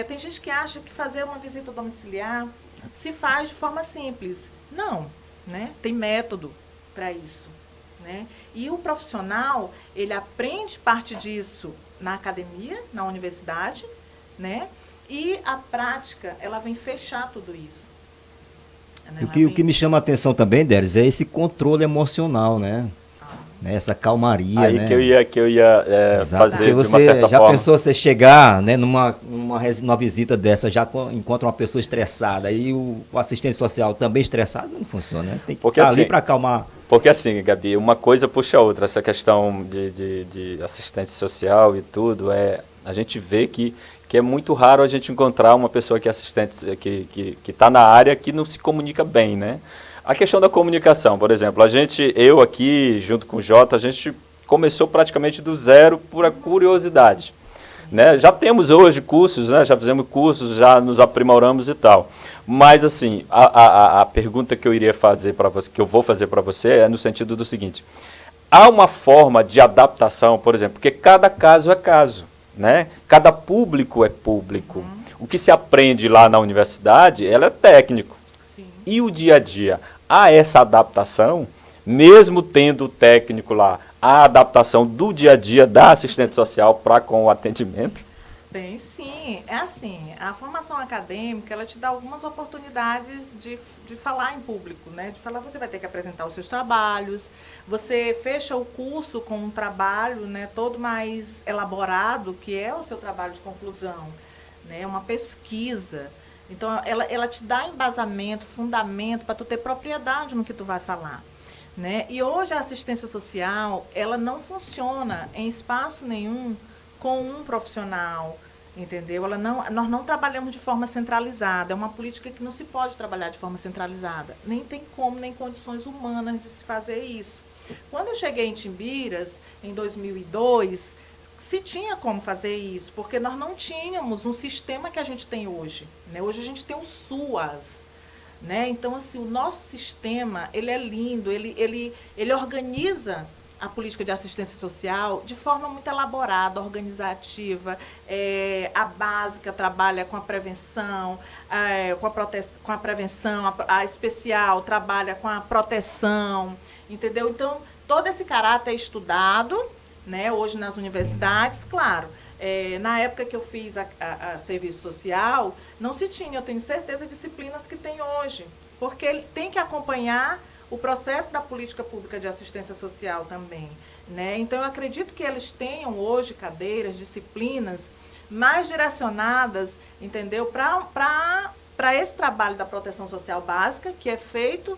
Tem gente que acha que fazer uma visita domiciliar se faz de forma simples. Não, né? Tem método para isso, né? E o profissional, ele aprende parte disso na academia, na universidade, né? E a prática, ela vem fechar tudo isso. O que me chama a atenção também, Déris, é esse controle emocional, né? Essa calmaria, aí, né? que eu ia fazer de uma certa já forma. Pensou você chegar, né, numa visita dessa, já encontra uma pessoa estressada, e o assistente social também estressado, não funciona, né? Tem que estar ali para acalmar. Porque assim, Gabi, uma coisa puxa a outra, essa questão de assistência social e tudo, a gente vê que é muito raro a gente encontrar uma pessoa que é assistente, que está na área, que não se comunica bem, né? A questão da comunicação, por exemplo, eu aqui, junto com o Jota, a gente começou praticamente do zero por curiosidade, né? Já temos hoje cursos, né? Já fizemos cursos, já nos aprimoramos e tal. Mas, assim, a pergunta que eu iria fazer para você, que eu vou fazer para você, é no sentido do seguinte: há uma forma de adaptação, por exemplo, porque cada caso é caso, né? Cada público é público. o que se aprende lá na universidade, ela é técnico. Sim. E o dia a dia? Há essa adaptação, mesmo tendo o técnico lá, a adaptação do dia a dia da assistente social para com o atendimento? Bem, sim. É assim, a formação acadêmica, ela te dá algumas oportunidades de falar em público, né? De falar, você vai ter que apresentar os seus trabalhos, você fecha o curso com um trabalho, né, todo mais elaborado, que é o seu trabalho de conclusão, né? Uma pesquisa. Então, ela te dá embasamento, fundamento, para tu ter propriedade no que tu vai falar. Né? E hoje a assistência social, ela não funciona em espaço nenhum com um profissional, entendeu? Nós não trabalhamos de forma centralizada, é uma política que não se pode trabalhar de forma centralizada. Nem tem como, nem condições humanas de se fazer isso. Quando eu cheguei em Timbiras, em 2002, se tinha como fazer isso, porque nós não tínhamos um sistema que a gente tem hoje. Né? Hoje a gente tem o SUAS. Né? Então, assim, o nosso sistema, ele é lindo, ele organiza a política de assistência social de forma muito elaborada, organizativa. A básica trabalha com a prevenção, com a prevenção, a especial trabalha com a proteção, entendeu? Então, todo esse caráter é estudado, né, hoje nas universidades, claro. Na época que eu fiz a serviço social, não se tinha, eu tenho certeza, disciplinas que tem hoje, porque ele tem que acompanhar o processo da política pública de assistência social também. Né? Então, eu acredito que eles tenham hoje cadeiras, disciplinas mais direcionadas, entendeu, para esse trabalho da proteção social básica, que é feito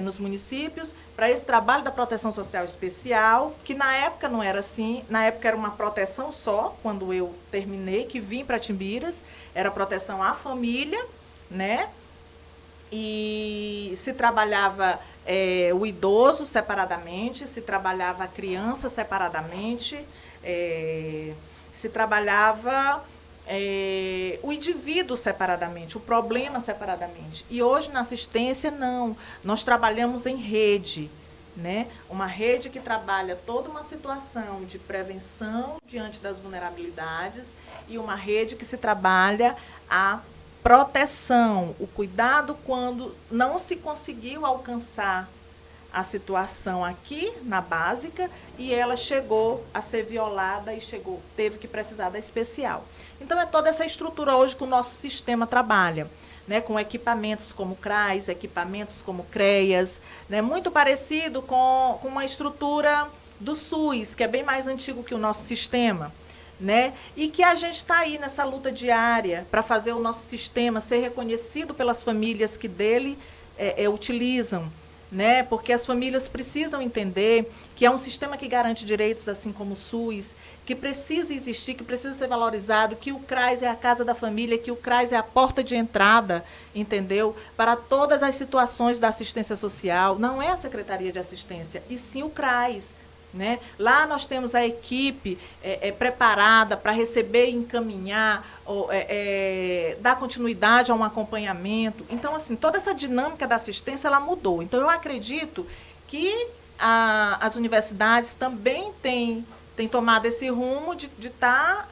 nos municípios, para esse trabalho da proteção social especial, que na época não era assim, na época era uma proteção só, quando eu terminei, que vim para Timbiras, era proteção à família, né? E se trabalhava o idoso separadamente, se trabalhava a criança separadamente, se trabalhava o indivíduo separadamente, o problema separadamente. E hoje na assistência, não. Nós trabalhamos em rede, né? Uma rede que trabalha toda uma situação de prevenção diante das vulnerabilidades e uma rede que se trabalha a proteção, o cuidado quando não se conseguiu alcançar a situação aqui na básica e ela chegou a ser violada e teve que precisar da especial. Então é toda essa estrutura hoje que o nosso sistema trabalha, né, com equipamentos como CRAS, equipamentos como CREAS, né, muito parecido com uma estrutura do SUS, que é bem mais antigo que o nosso sistema. Né? E que a gente está aí nessa luta diária para fazer o nosso sistema ser reconhecido pelas famílias que dele utilizam, né? Porque as famílias precisam entender que é um sistema que garante direitos, assim como o SUS, que precisa existir, que precisa ser valorizado, que o CRAS é a casa da família, que o CRAS é a porta de entrada, entendeu? Para todas as situações da assistência social. Não é a Secretaria de Assistência, e sim o CRAS. Né? Lá nós temos a equipe preparada para receber e encaminhar, dar continuidade a um acompanhamento. Então, assim, toda essa dinâmica da assistência ela mudou. Então, eu acredito que as universidades também têm tomado esse rumo de estar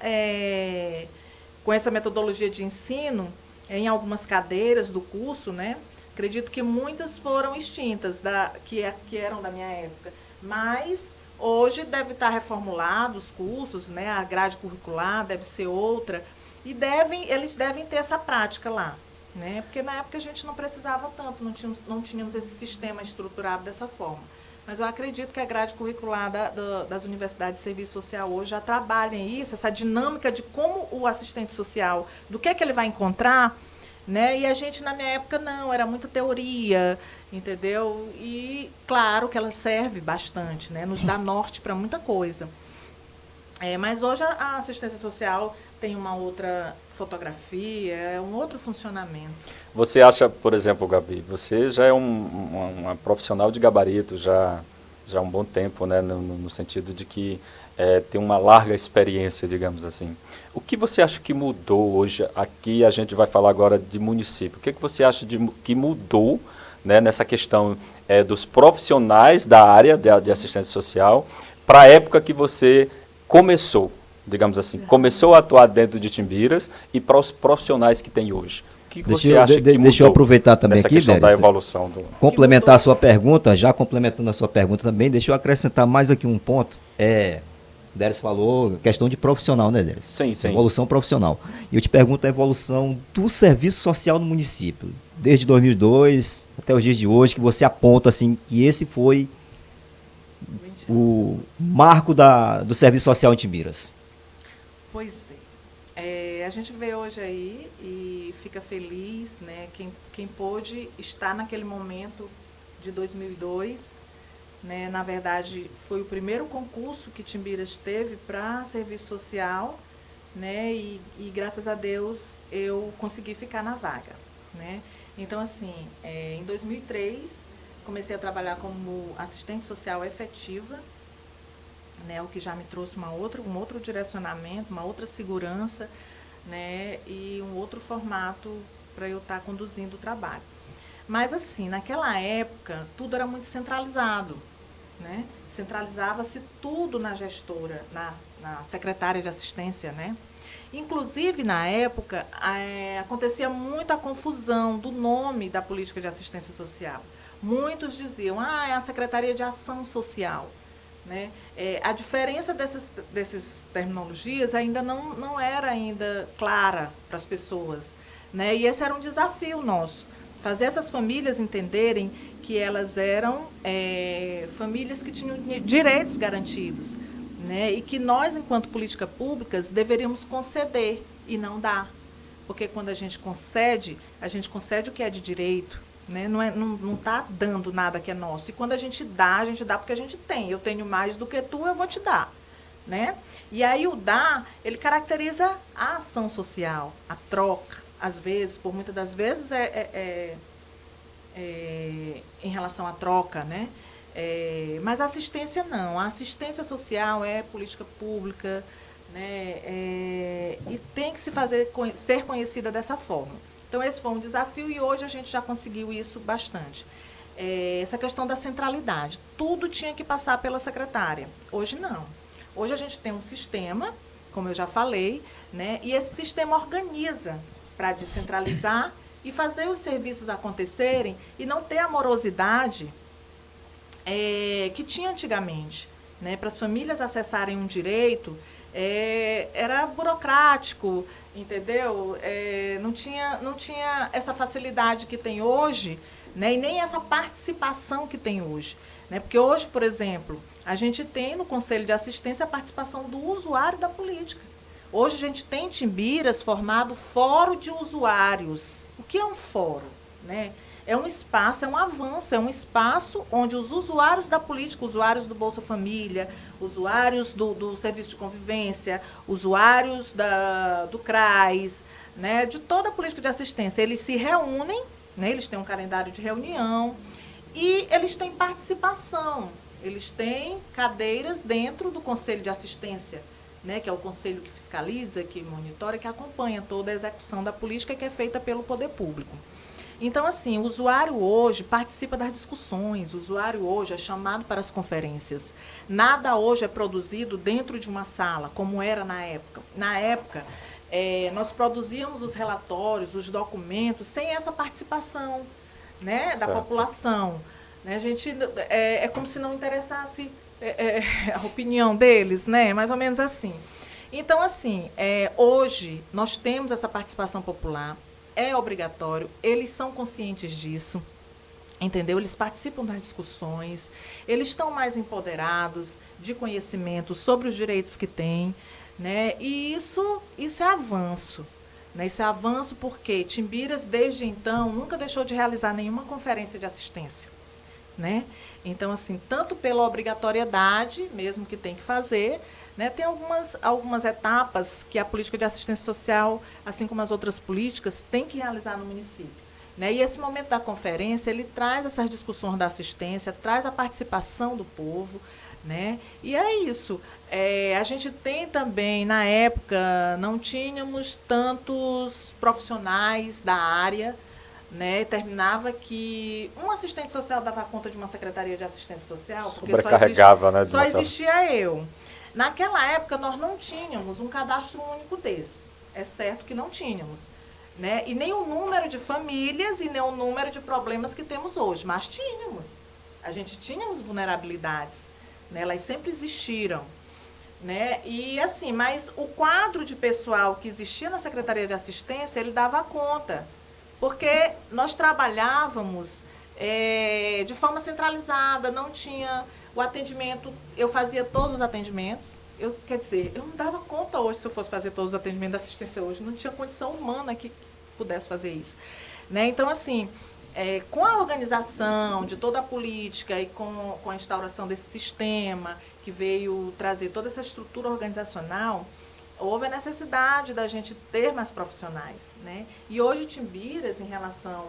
com essa metodologia de ensino em algumas cadeiras do curso. Né? Acredito que muitas foram extintas, que eram da minha época, mas hoje deve estar reformulado os cursos, né? A grade curricular deve ser outra, e eles devem ter essa prática lá, né? Porque na época a gente não precisava tanto, não tínhamos esse sistema estruturado dessa forma. Mas eu acredito que a grade curricular das universidades de serviço social hoje já trabalha isso, essa dinâmica de como o assistente social, do que ele vai encontrar, né? E a gente, na minha época, não, era muita teoria, entendeu? E, claro, que ela serve bastante, né? Nos dá norte para muita coisa. Mas hoje a assistência social tem uma outra fotografia, é um outro funcionamento. Você acha, por exemplo, Gabi, você já é uma profissional de gabarito, já há um bom tempo, né? No sentido de que tem uma larga experiência, digamos assim. O que você acha que mudou hoje? Aqui a gente vai falar agora de município. O que você acha que mudou, né, nessa questão dos profissionais da área de assistência social para a época que você começou? digamos assim, começou a atuar dentro de Timbiras e para os profissionais que tem hoje? O que você acha que mudou? Deixa eu aproveitar também nessa aqui, questão da Délis, evolução do... complementar a sua pergunta, já complementando a sua pergunta também, deixa eu acrescentar mais aqui um ponto. Délis falou questão de profissional, né, Délis? Sim, sim. Evolução profissional. E eu te pergunto a evolução do serviço social no município, desde 2002 até os dias de hoje, que você aponta assim que esse foi o marco do serviço social em Timbiras. Pois é. A gente vê hoje aí e fica feliz, né? Quem pôde estar naquele momento de 2002, né? Na verdade, foi o primeiro concurso que Timbiras teve para serviço social, né? E graças a Deus eu consegui ficar na vaga, né? Então, assim, em 2003, comecei a trabalhar como assistente social efetiva, né, o que já me trouxe um outro direcionamento, uma outra segurança, né, e um outro formato para eu estar conduzindo o trabalho. Mas, assim, naquela época, tudo era muito centralizado, né? Centralizava-se tudo na gestora, na secretária de assistência, né? Inclusive, na época, acontecia muita confusão do nome da política de assistência social. Muitos diziam, é a Secretaria de Ação Social. Né? A diferença dessas terminologias ainda não era ainda clara para as pessoas. Né? E esse era um desafio nosso, fazer essas famílias entenderem que elas eram famílias que tinham direitos garantidos. Né? E que nós, enquanto políticas públicas, deveríamos conceder e não dar. Porque quando a gente concede o que é de direito, né? Não está dando nada que é nosso. E quando a gente dá porque a gente tem. Eu tenho mais do que tu, eu vou te dar. Né? E aí o dar, ele caracteriza a ação social, a troca. Às vezes, por muitas das vezes, em relação à troca, né? Mas a assistência não. A assistência social é política pública, né? E tem que ser conhecida dessa forma. Então, esse foi um desafio e hoje a gente já conseguiu isso bastante. Essa questão da centralidade. Tudo tinha que passar pela secretária. Hoje não. Hoje a gente tem um sistema, como eu já falei, né? E esse sistema organiza para descentralizar e fazer os serviços acontecerem e não ter a morosidade que tinha antigamente. Né? Para as famílias acessarem um direito, era burocrático, entendeu? Não tinha essa facilidade que tem hoje, né? E nem essa participação que tem hoje. Né? Porque hoje, por exemplo, a gente tem no Conselho de Assistência a participação do usuário da política. Hoje a gente tem em Timbiras formado fórum de usuários. O que é um fórum? Né? É um espaço, é um avanço, é um espaço onde os usuários da política, usuários do Bolsa Família, usuários do Serviço de Convivência, usuários do CRAS, né, de toda a política de assistência, eles se reúnem, né, eles têm um calendário de reunião e eles têm participação, eles têm cadeiras dentro do Conselho de Assistência, né, que é o conselho que fiscaliza, que monitora, que acompanha toda a execução da política que é feita pelo poder público. Então, assim, o usuário hoje participa das discussões, o usuário hoje é chamado para as conferências. Nada hoje é produzido dentro de uma sala, como era na época. Na época, nós produzíamos os relatórios, os documentos, sem essa participação, né, da população. Né? A gente, é como se não interessasse a opinião deles, né? Mais ou menos assim. Então, assim, hoje nós temos essa participação popular, é obrigatório, eles são conscientes disso, entendeu? Eles participam das discussões, eles estão mais empoderados de conhecimento sobre os direitos que têm, né? E isso é avanço. Né? Isso é avanço porque Timbiras, desde então, nunca deixou de realizar nenhuma conferência de assistência. Né? Então, assim, tanto pela obrigatoriedade, mesmo que tem que fazer, né, tem algumas etapas que a política de assistência social, assim como as outras políticas, tem que realizar no município. Né? E esse momento da conferência, ele traz essas discussões da assistência, traz a participação do povo, né? E é isso. A gente tem também, na época, não tínhamos tantos profissionais da área, né? Terminava que um assistente social dava conta de uma secretaria de assistência social, porque sobrecarregava, né? só existia eu. Naquela época, nós não tínhamos um cadastro único desse. É certo que não tínhamos. Né? E nem o número de famílias e nem o número de problemas que temos hoje. Mas tínhamos. A gente tínhamos vulnerabilidades. Né? Elas sempre existiram. Né? E assim, mas o quadro de pessoal que existia na Secretaria de Assistência, ele dava conta. Porque nós trabalhávamos de forma centralizada, não tinha o atendimento, eu fazia todos os atendimentos. Quer dizer, eu não dava conta hoje se eu fosse fazer todos os atendimentos da assistência hoje, não tinha condição humana que pudesse fazer isso. Né? Então, assim, com a organização de toda a política e com a instauração desse sistema, que veio trazer toda essa estrutura organizacional, houve a necessidade da gente ter mais profissionais. Né? E hoje, Timbiras, em relação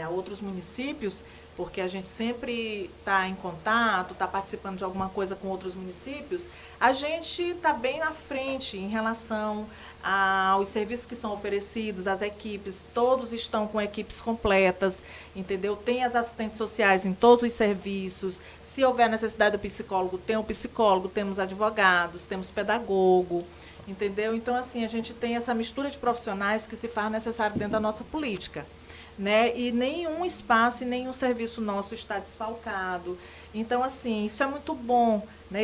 a outros municípios, porque a gente sempre está em contato, está participando de alguma coisa com outros municípios, a gente está bem na frente em relação aos serviços que são oferecidos, as equipes, todos estão com equipes completas, entendeu? Tem as assistentes sociais em todos os serviços. Se houver necessidade do psicólogo, tem o psicólogo, temos advogados, temos pedagogo, entendeu? Então, assim, a gente tem essa mistura de profissionais que se faz necessário dentro da nossa política. Né? E nenhum espaço e nenhum serviço nosso está desfalcado. Então, assim, isso é muito bom, né?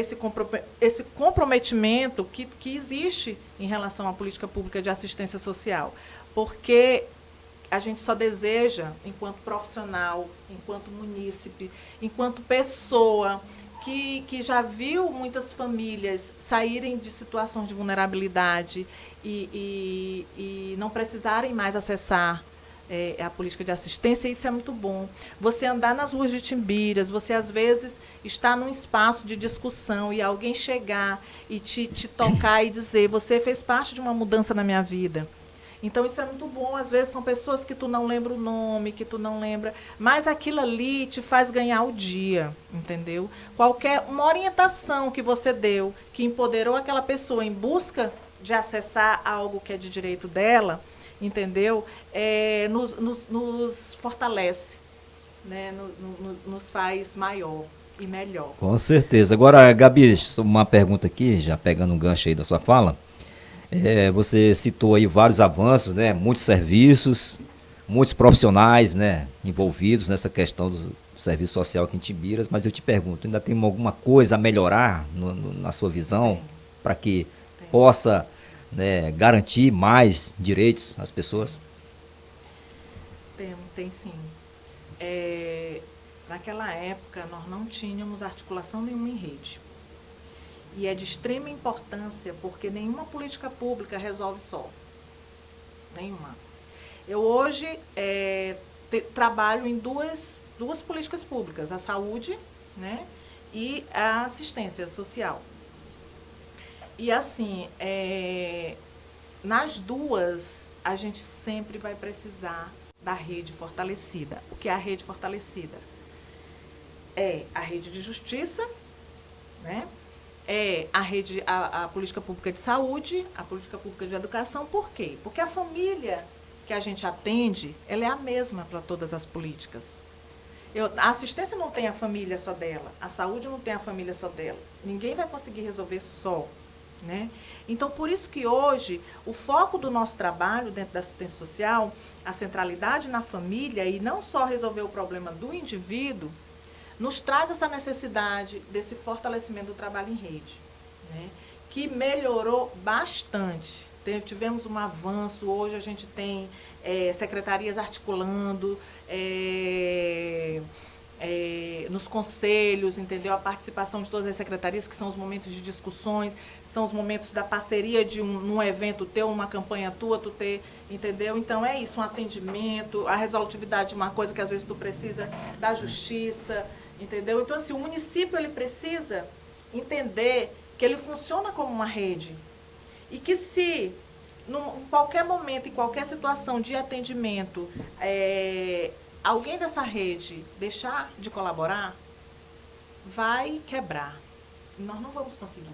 Esse comprometimento que existe em relação à política pública de assistência social, porque a gente só deseja, enquanto profissional, enquanto munícipe, enquanto pessoa que já viu muitas famílias saírem de situações de vulnerabilidade e não precisarem mais acessar a política de assistência, isso é muito bom. Você andar nas ruas de Timbiras, você às vezes está num espaço de discussão e alguém chegar e te tocar e dizer, você fez parte de uma mudança na minha vida. Então isso é muito bom. Às vezes são pessoas que tu não lembra o nome, que tu não lembra, mas aquilo ali te faz ganhar o dia, entendeu? Uma orientação que você deu, que empoderou aquela pessoa em busca de acessar algo que é de direito dela, entendeu? Nos fortalece, né? Nos faz maior e melhor. Com certeza. Agora, Gabi, uma pergunta aqui, já pegando um gancho aí da sua fala. Você citou aí vários avanços, né? Muitos serviços, muitos profissionais, né? Envolvidos nessa questão do serviço social aqui em Timbiras, mas eu te pergunto, ainda tem alguma coisa a melhorar na sua visão para que possa, né, garantir mais direitos às pessoas? Tem sim. Naquela época, nós não tínhamos articulação nenhuma em rede. E é de extrema importância, porque nenhuma política pública resolve só. Nenhuma. Eu hoje trabalho em duas políticas públicas, a saúde, né, e a assistência social. E assim, nas duas, a gente sempre vai precisar da rede fortalecida. O que é a rede fortalecida? É a rede de justiça, né? É a política pública de saúde, a política pública de educação. Por quê? Porque a família que a gente atende, ela é a mesma para todas as políticas. A assistência não tem a família só dela, a saúde não tem a família só dela. Ninguém vai conseguir resolver só. Né? Então, por isso que hoje, o foco do nosso trabalho dentro da assistência social, a centralidade na família e não só resolver o problema do indivíduo, nos traz essa necessidade desse fortalecimento do trabalho em rede, né? Que melhorou bastante. Tivemos um avanço, hoje a gente tem secretarias articulando, nos conselhos, entendeu? A participação de todas as secretarias, que são os momentos de discussões, são os momentos da parceria num evento teu, uma campanha tua, tu ter, entendeu? Então é isso, um atendimento, a resolutividade de uma coisa que às vezes tu precisa da justiça, entendeu? Então assim, o município ele precisa entender que ele funciona como uma rede e que se em qualquer momento, em qualquer situação de atendimento, alguém dessa rede deixar de colaborar, vai quebrar. Nós não vamos conseguir.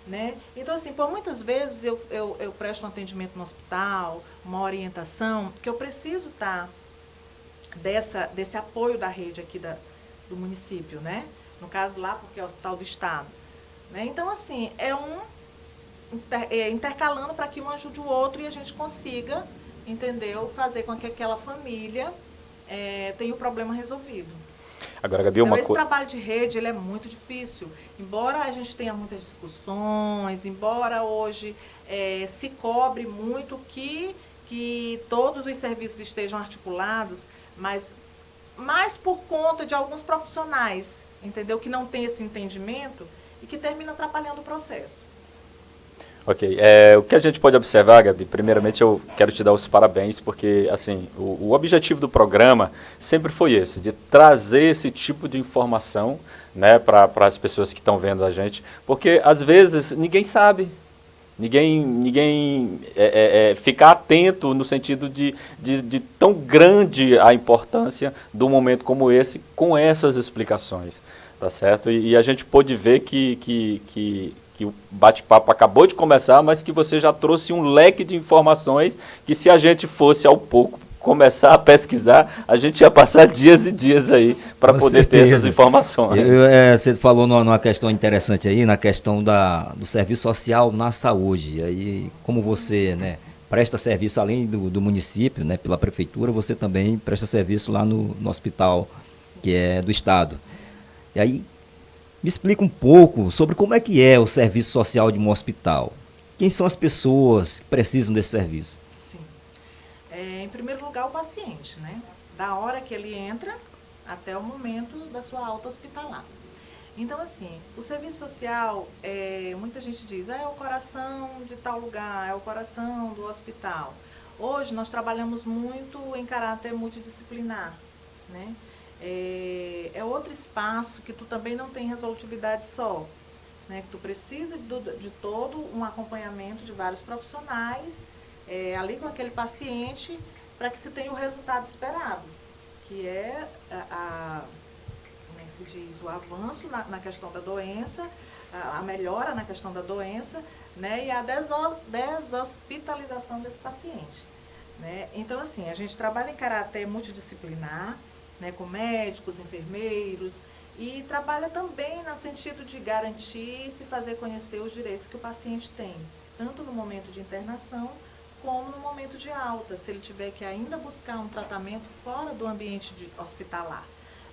Né? Então, assim, por muitas vezes eu presto um atendimento no hospital, uma orientação, que eu preciso estar desse apoio da rede aqui do município, né? No caso lá, porque é o Hospital do Estado. né? Então, assim, intercalando para que um ajude o outro e a gente consiga, entendeu, fazer com que aquela família tenha o problema resolvido. Agora, Gabi, Então, esse trabalho de rede, ele é muito difícil. Embora a gente tenha muitas discussões, embora hoje se cobre muito que todos os serviços estejam articulados, mas mais por conta de alguns profissionais, entendeu, que não têm esse entendimento e que termina atrapalhando o processo. Ok. O que a gente pode observar, Gabi, primeiramente eu quero te dar os parabéns, porque assim, o objetivo do programa sempre foi esse, de trazer esse tipo de informação, né, para as pessoas que estão vendo a gente, porque às vezes ninguém sabe, ninguém fica atento no sentido de tão grande a importância do momento como esse, com essas explicações, tá certo? E a gente pôde ver que o bate-papo acabou de começar, mas que você já trouxe um leque de informações que, se a gente fosse ao pouco começar a pesquisar, a gente ia passar dias e dias aí para poder ter essas informações. Você falou numa questão interessante aí, na questão do serviço social na saúde. E aí, como você, né, presta serviço além do município, né, pela prefeitura, você também presta serviço lá no hospital, que é do estado. E aí, me explica um pouco sobre como é que é o serviço social de um hospital. Quem são as pessoas que precisam desse serviço? Sim. Em primeiro lugar, o paciente, né? Da hora que ele entra até o momento da sua alta hospitalar. Então, assim, o serviço social, muita gente diz, é o coração de tal lugar, é o coração do hospital. Hoje, nós trabalhamos muito em caráter multidisciplinar, né? É outro espaço que tu também não tem resolutividade só, né? Que tu precisa de todo um acompanhamento de vários profissionais ali com aquele paciente para que se tenha o resultado esperado, que é como é que se diz, o avanço na questão da doença, a melhora na questão da doença, né? E a deshospitalização desse paciente, né? Então, assim, a gente trabalha em caráter multidisciplinar, né, com médicos, enfermeiros, e trabalha também no sentido de garantir e se fazer conhecer os direitos que o paciente tem, tanto no momento de internação como no momento de alta, se ele tiver que ainda buscar um tratamento fora do ambiente hospitalar,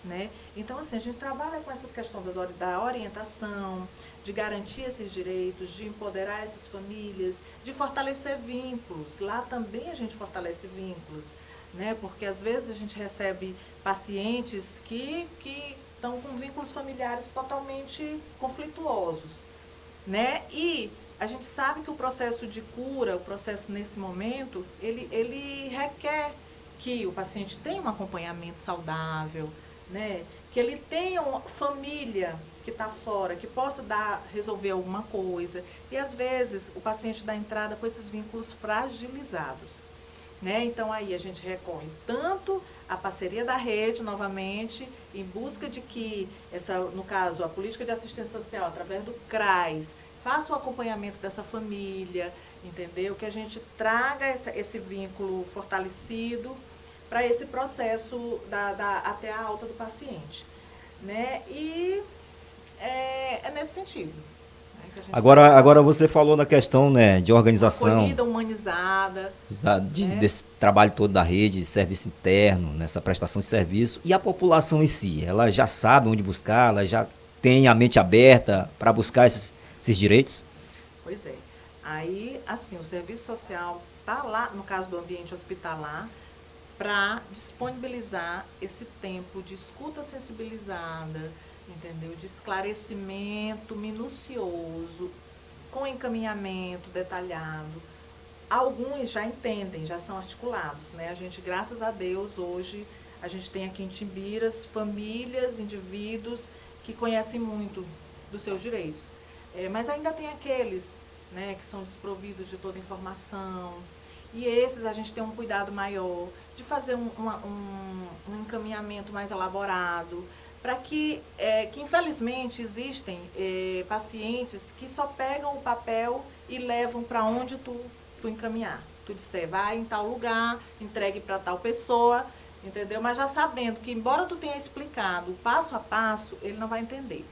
né? Então, assim, a gente trabalha com essas questões da orientação, de garantir esses direitos, de empoderar essas famílias, de fortalecer vínculos. Lá também a gente fortalece vínculos, né? Porque às vezes a gente recebe pacientes que estão com vínculos familiares totalmente conflituosos, né? E a gente sabe que o processo de cura, o processo nesse momento, ele requer que o paciente tenha um acompanhamento saudável, né? Que ele tenha uma família que está fora, que possa resolver alguma coisa. E às vezes o paciente dá entrada com esses vínculos fragilizados, né? Então, aí a gente recorre tanto à parceria da rede, novamente, em busca de que, no caso, a política de assistência social, através do CRAS, faça o acompanhamento dessa família, entendeu? Que a gente traga esse vínculo fortalecido para esse processo até a alta do paciente, né? E é nesse sentido. Agora você falou na questão, né, de organização. Acolhida humanizada. Desse trabalho todo da rede, de serviço interno, nessa prestação de serviço. E a população em si, ela já sabe onde buscar, ela já tem a mente aberta para buscar esses direitos? Pois é. Aí, assim, o serviço social está lá, no caso do ambiente hospitalar, para disponibilizar esse tempo de escuta sensibilizada, entendeu? De esclarecimento minucioso, com encaminhamento detalhado. Alguns já entendem, já são articulados, né? A gente, graças a Deus, hoje, a gente tem aqui em Timbiras famílias, indivíduos que conhecem muito dos seus direitos. Mas ainda tem aqueles, né, que são desprovidos de toda informação. E esses a gente tem um cuidado maior de fazer um encaminhamento mais elaborado, para que infelizmente existem pacientes que só pegam o papel e levam para onde tu encaminhar. Tu disser, vai em tal lugar, entregue para tal pessoa, entendeu? Mas já sabendo que, embora tu tenha explicado passo a passo, ele não vai entender.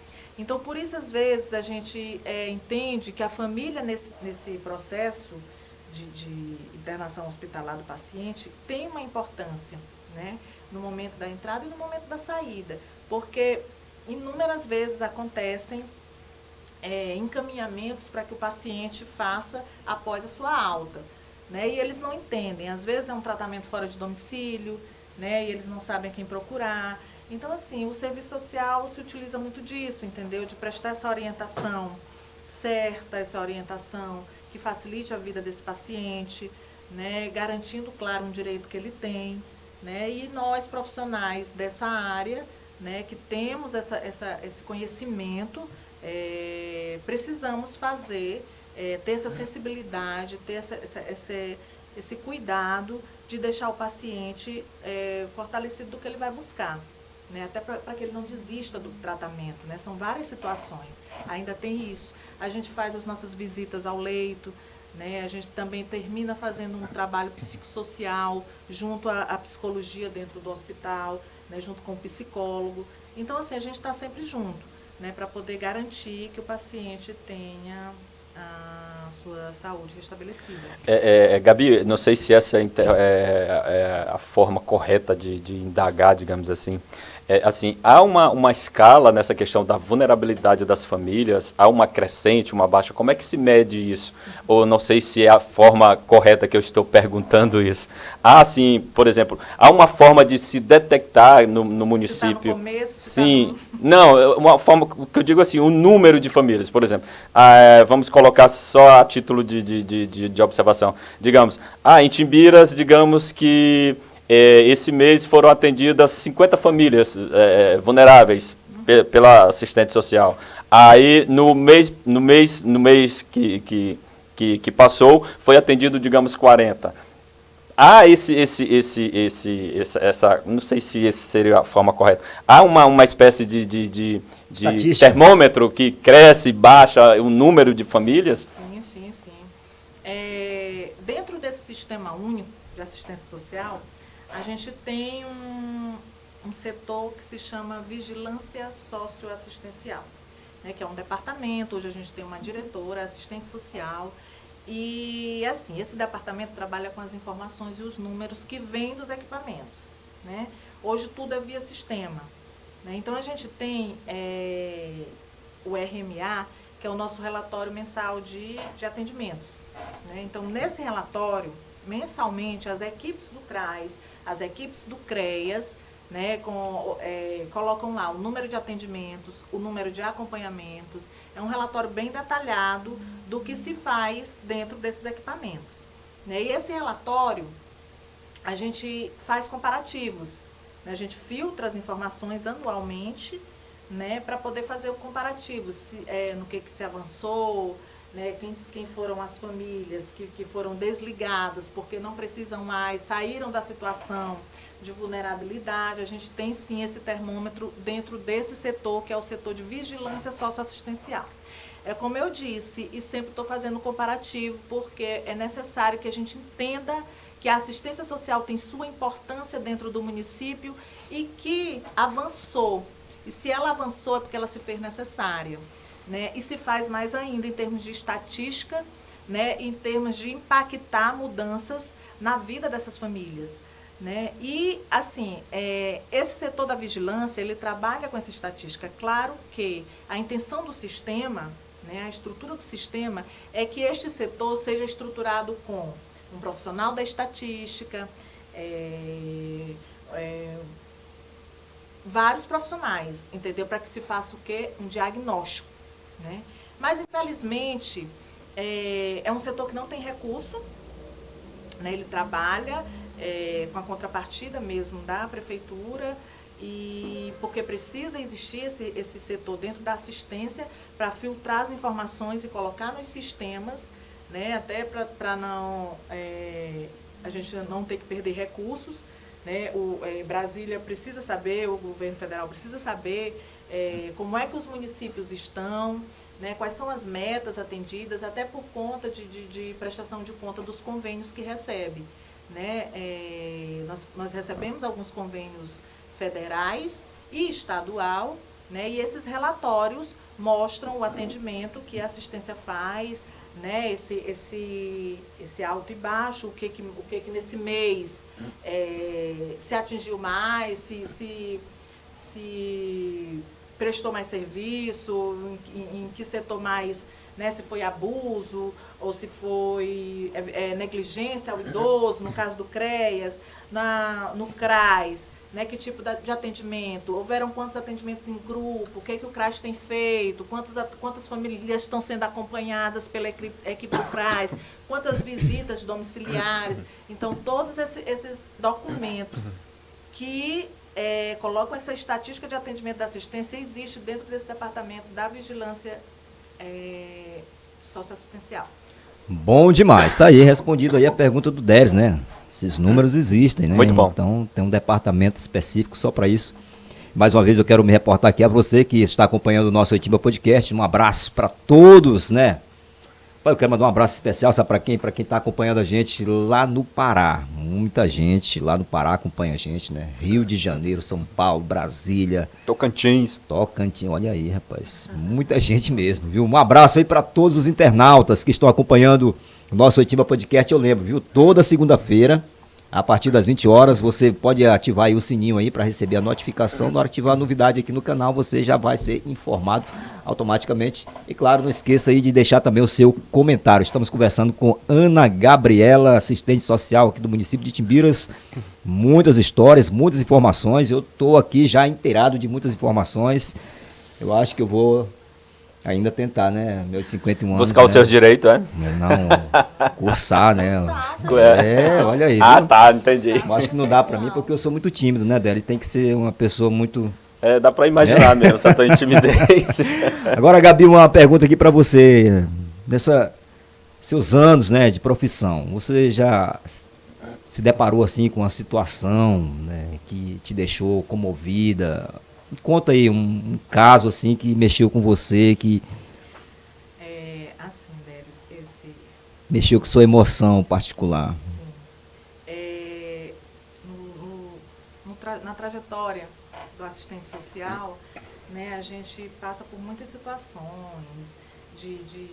Então, por isso, às vezes, a gente entende que a família, nesse processo de internação hospitalar do paciente, tem uma importância, né, no momento da entrada e no momento da saída, porque inúmeras vezes acontecem encaminhamentos para que o paciente faça após a sua alta, né, e eles não entendem. Às vezes é um tratamento fora de domicílio, né, e eles não sabem quem procurar. Então, assim, o serviço social se utiliza muito disso, entendeu? De prestar essa orientação certa, essa orientação que facilite a vida desse paciente, né, garantindo, claro, um direito que ele tem, né, e nós, profissionais dessa área, né, que temos esse conhecimento, precisamos fazer, ter essa sensibilidade, ter esse cuidado de deixar o paciente fortalecido do que ele vai buscar, né, até para que ele não desista do tratamento, né, são várias situações, ainda tem isso. A gente faz as nossas visitas ao leito, né, a gente também termina fazendo um trabalho psicossocial junto à psicologia dentro do hospital, né, junto com o psicólogo. Então, assim, a gente está sempre junto, né, para poder garantir que o paciente tenha a sua saúde restabelecida. Gabi, não sei se essa é a forma correta de indagar, digamos assim. Assim, há uma escala nessa questão da vulnerabilidade das famílias? Há uma crescente, uma baixa? Como é que se mede isso? Ou não sei se é a forma correta que eu estou perguntando isso. Há, assim, por exemplo, há uma forma de se detectar no município? Se tá no começo, sim. Não, uma forma que eu digo assim, o número de famílias, por exemplo. Vamos colocar só a título de observação. Digamos, em Timbiras, digamos que esse mês foram atendidas 50 famílias vulneráveis pela assistente social. Aí, no mês que passou, foi atendido, digamos, 40. Há não sei se essa seria a forma correta. Há uma espécie de termômetro que cresce e baixa o número de famílias? Sim. Dentro desse sistema único de assistência social, a gente tem um setor que se chama Vigilância Socioassistencial, né, que é um departamento. Hoje a gente tem uma diretora, assistente social, e assim, esse departamento trabalha com as informações e os números que vêm dos equipamentos, né? Hoje tudo é via sistema, né? Então a gente tem o RMA, que é o nosso relatório mensal de atendimentos, né? Então, nesse relatório, mensalmente, as equipes do CRAS, as equipes do CREAS, né, colocam lá o número de atendimentos, o número de acompanhamentos. É um relatório bem detalhado do que se faz dentro desses equipamentos, né? E esse relatório, a gente faz comparativos, né? A gente filtra as informações anualmente, né, para poder fazer o comparativo, no que se avançou, né, quem foram as famílias que foram desligadas porque não precisam mais, saíram da situação de vulnerabilidade. A gente tem sim esse termômetro dentro desse setor, que é o setor de vigilância socioassistencial. É como eu disse, e sempre estou fazendo comparativo, porque é necessário que a gente entenda que a assistência social tem sua importância dentro do município e que avançou. E se ela avançou é porque ela se fez necessária, né? E se faz mais ainda em termos de estatística, né? Em termos de impactar mudanças na vida dessas famílias, né? E, assim, esse setor da vigilância, ele trabalha com essa estatística. É claro que a intenção do sistema, né, a estrutura do sistema, é que este setor seja estruturado com um profissional da estatística, vários profissionais, entendeu? Para que se faça o quê? Um diagnóstico, né? Mas, infelizmente, é um setor que não tem recurso, né? Ele trabalha com a contrapartida mesmo da prefeitura, e porque precisa existir esse setor dentro da assistência para filtrar as informações e colocar nos sistemas, né? Até para não a gente não ter que perder recursos, né? Brasília precisa saber, o governo federal precisa saber como é que os municípios estão, né? Quais são as metas atendidas, até por conta de prestação de conta dos convênios que recebe, né? Nós recebemos alguns convênios federais e estadual, né? E esses relatórios mostram o atendimento que a assistência faz, né, esse alto e baixo, o que nesse mês se atingiu mais, se prestou mais serviço, em que setor mais, né, se foi abuso ou se foi negligência ao idoso, no caso do CREAS, no CRAS, né, que tipo de atendimento, houveram quantos atendimentos em grupo, o que o CRAS tem feito, quantas famílias estão sendo acompanhadas pela equipe do CRAS, quantas visitas domiciliares. Então, todos esses documentos que colocam essa estatística de atendimento da assistência existe dentro desse departamento da vigilância socioassistencial. Bom demais. Tá aí respondido aí a pergunta do Deres, né? Esses números existem, né? Muito bom. Então tem um departamento específico só para isso. Mais uma vez eu quero me reportar aqui a você que está acompanhando o nosso Oitimba Podcast. Um abraço para todos, né? Eu quero mandar um abraço especial, sabe para quem? Para quem está acompanhando a gente lá no Pará. Muita gente lá no Pará acompanha a gente, né? Rio de Janeiro, São Paulo, Brasília. Tocantins, Olha aí, rapaz. Muita gente mesmo, viu? Um abraço aí para todos os internautas que estão acompanhando o nosso Oitimba Podcast. Eu lembro, viu? Toda segunda-feira, a partir das 20 horas, você pode ativar aí o sininho aí para receber a notificação. Na hora que tiver a novidade aqui no canal, você já vai ser informado automaticamente. E claro, não esqueça aí de deixar também o seu comentário. Estamos conversando com Ana Gabriela, assistente social aqui do município de Itimbiras. Muitas histórias, muitas informações. Eu estou aqui já inteirado de muitas informações. Eu acho que eu vou ainda tentar, né? Meus 51 anos. buscar os seus direitos, né? Não, cursar, né? Olha aí. Ah, viu? tá, entendi. Eu acho que não dá pra mim porque eu sou muito tímido, né, Délis? Tem que ser uma pessoa muito... Dá pra imaginar mesmo essa tua timidez. Agora, Gabi, uma pergunta aqui pra você. Seus anos, né, de profissão, você já se deparou assim com uma situação, né, que te deixou comovida? Me conta aí um caso assim que mexeu com você, que Assim, Déris, mexeu com sua emoção particular. Na trajetória do assistente social, né, a gente passa por muitas situações de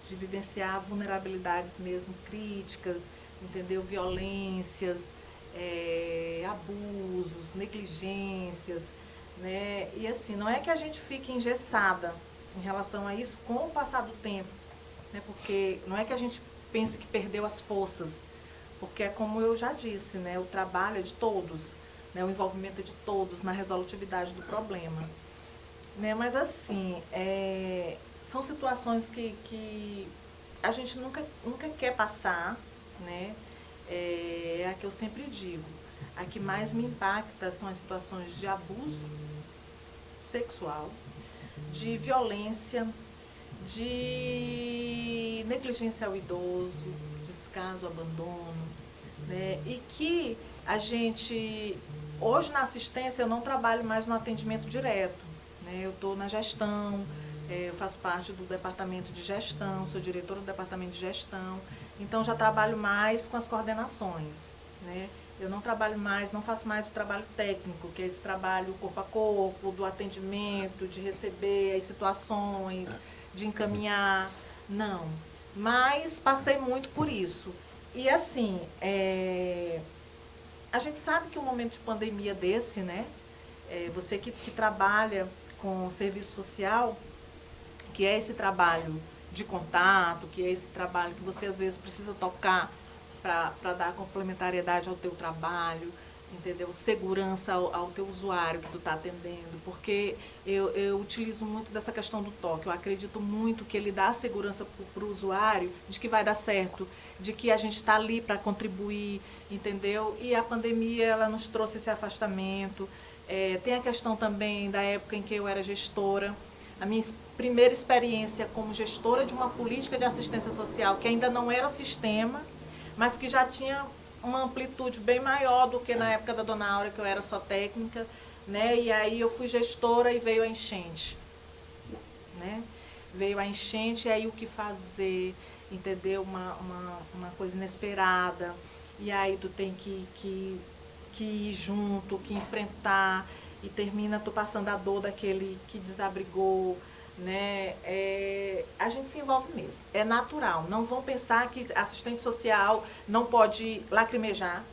vivenciar vulnerabilidades mesmo críticas, entendeu? Violências, abusos, negligências, né? E assim, não é que a gente fique engessada em relação a isso com o passar do tempo, né? Porque não é que a gente pense que perdeu as forças, porque é como eu já disse, né? O trabalho é de todos, né? O envolvimento é de todos na resolutividade do problema, né? Mas assim, são situações que a gente nunca quer passar, né? É a que eu sempre digo. A que mais me impacta são as situações de abuso sexual, de violência, de negligência ao idoso, descaso, abandono, né? E que a gente, hoje na assistência, eu não trabalho mais no atendimento direto, né? Eu estou na gestão, eu faço parte do departamento de gestão, sou diretora do departamento de gestão, então já trabalho mais com as coordenações, né? Eu não trabalho mais, não faço mais o trabalho técnico, que é esse trabalho corpo a corpo, do atendimento, de receber as situações, de encaminhar, não. Mas passei muito por isso. E assim, a gente sabe que um momento de pandemia desse, né? Você que trabalha com serviço social, que é esse trabalho de contato, que é esse trabalho que você às vezes precisa tocar para dar complementariedade ao teu trabalho, entendeu? Segurança ao teu usuário que tu está atendendo, porque eu utilizo muito dessa questão do toque. Eu acredito muito que ele dá segurança para o usuário de que vai dar certo, de que a gente está ali para contribuir, entendeu? E a pandemia, ela nos trouxe esse afastamento. Tem a questão também da época em que eu era gestora. A minha primeira experiência como gestora de uma política de assistência social, que ainda não era sistema, mas que já tinha uma amplitude bem maior do que na época da Dona Áurea, que eu era só técnica, né? E aí eu fui gestora e veio a enchente, né? Veio a enchente e aí o que fazer, entendeu? Uma coisa inesperada, e aí tu tem que ir junto, que enfrentar, e termina tu passando a dor daquele que desabrigou, né, a gente se envolve mesmo. É natural. Não vão pensar que assistente social não pode lacrimejar,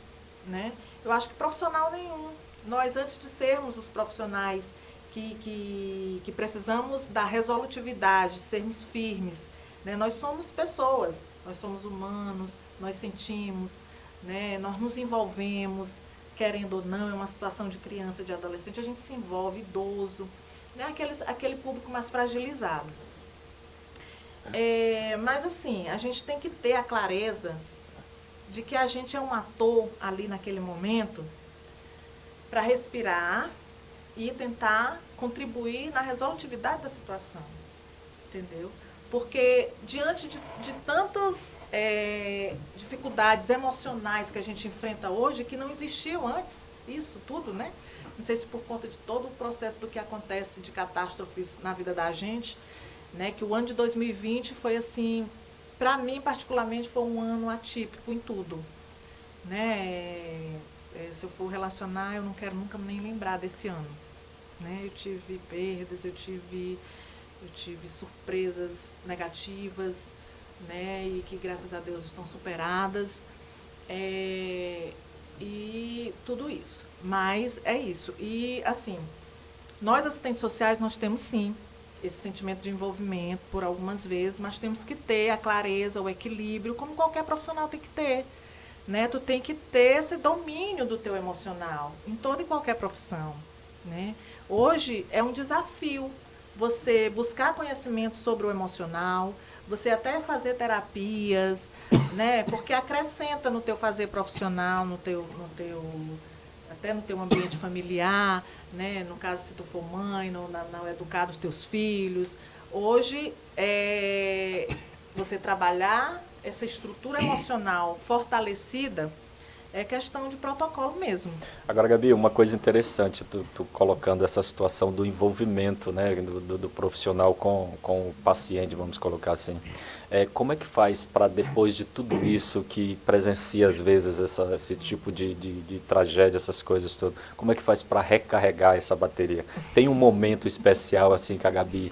né? Eu acho que profissional nenhum. Nós, antes de sermos os profissionais que precisamos da resolutividade, sermos firmes, né? Nós somos pessoas, nós somos humanos, nós sentimos, né? Nós nos envolvemos, querendo ou não, é uma situação de criança, de adolescente, a gente se envolve, idoso, né? Aquele público mais fragilizado. Mas assim, a gente tem que ter a clareza de que a gente é um ator ali naquele momento para respirar e tentar contribuir na resolutividade da situação, entendeu? Porque diante de tantas dificuldades emocionais que a gente enfrenta hoje, que não existiam antes, isso tudo, né? Não sei se por conta de todo o processo do que acontece de catástrofes na vida da gente, né? Que o ano de 2020 foi assim, para mim particularmente, foi um ano atípico em tudo, né? Se eu for relacionar, eu não quero nunca nem lembrar desse ano, né? Eu tive perdas, eu tive surpresas negativas, né? E que graças a Deus estão superadas, e tudo isso. Mas é isso. E assim, nós assistentes sociais, nós temos sim esse sentimento de envolvimento por algumas vezes, mas temos que ter a clareza, o equilíbrio, como qualquer profissional tem que ter, né? Tu tem que ter esse domínio do teu emocional em toda e qualquer profissão, né? Hoje é um desafio você buscar conhecimento sobre o emocional, você até fazer terapias, né? Porque acrescenta no teu fazer profissional, até no teu ambiente familiar, né? No caso, se tu for mãe, no educar os teus filhos. Hoje, você trabalhar essa estrutura emocional fortalecida é questão de protocolo mesmo. Agora, Gabi, uma coisa interessante, tu colocando essa situação do envolvimento, né, do profissional com o paciente, vamos colocar assim. Como é que faz para, depois de tudo isso, que presencia às vezes esse tipo de tragédia, essas coisas todas, como é que faz para recarregar essa bateria? Tem um momento especial assim que a Gabi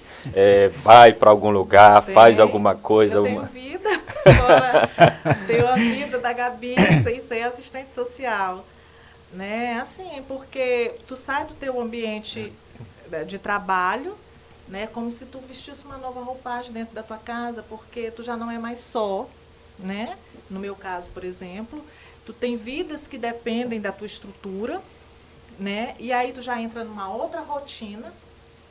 vai para algum lugar, faz alguma coisa? Eu tenho vida, tenho a vida da Gabi sem ser assistente social, né? Assim, porque tu sai do teu ambiente de trabalho, né, como se tu vestisse uma nova roupagem dentro da tua casa, porque tu já não é mais só, né? No meu caso, por exemplo, tu tem vidas que dependem da tua estrutura, né? E aí tu já entra numa outra rotina,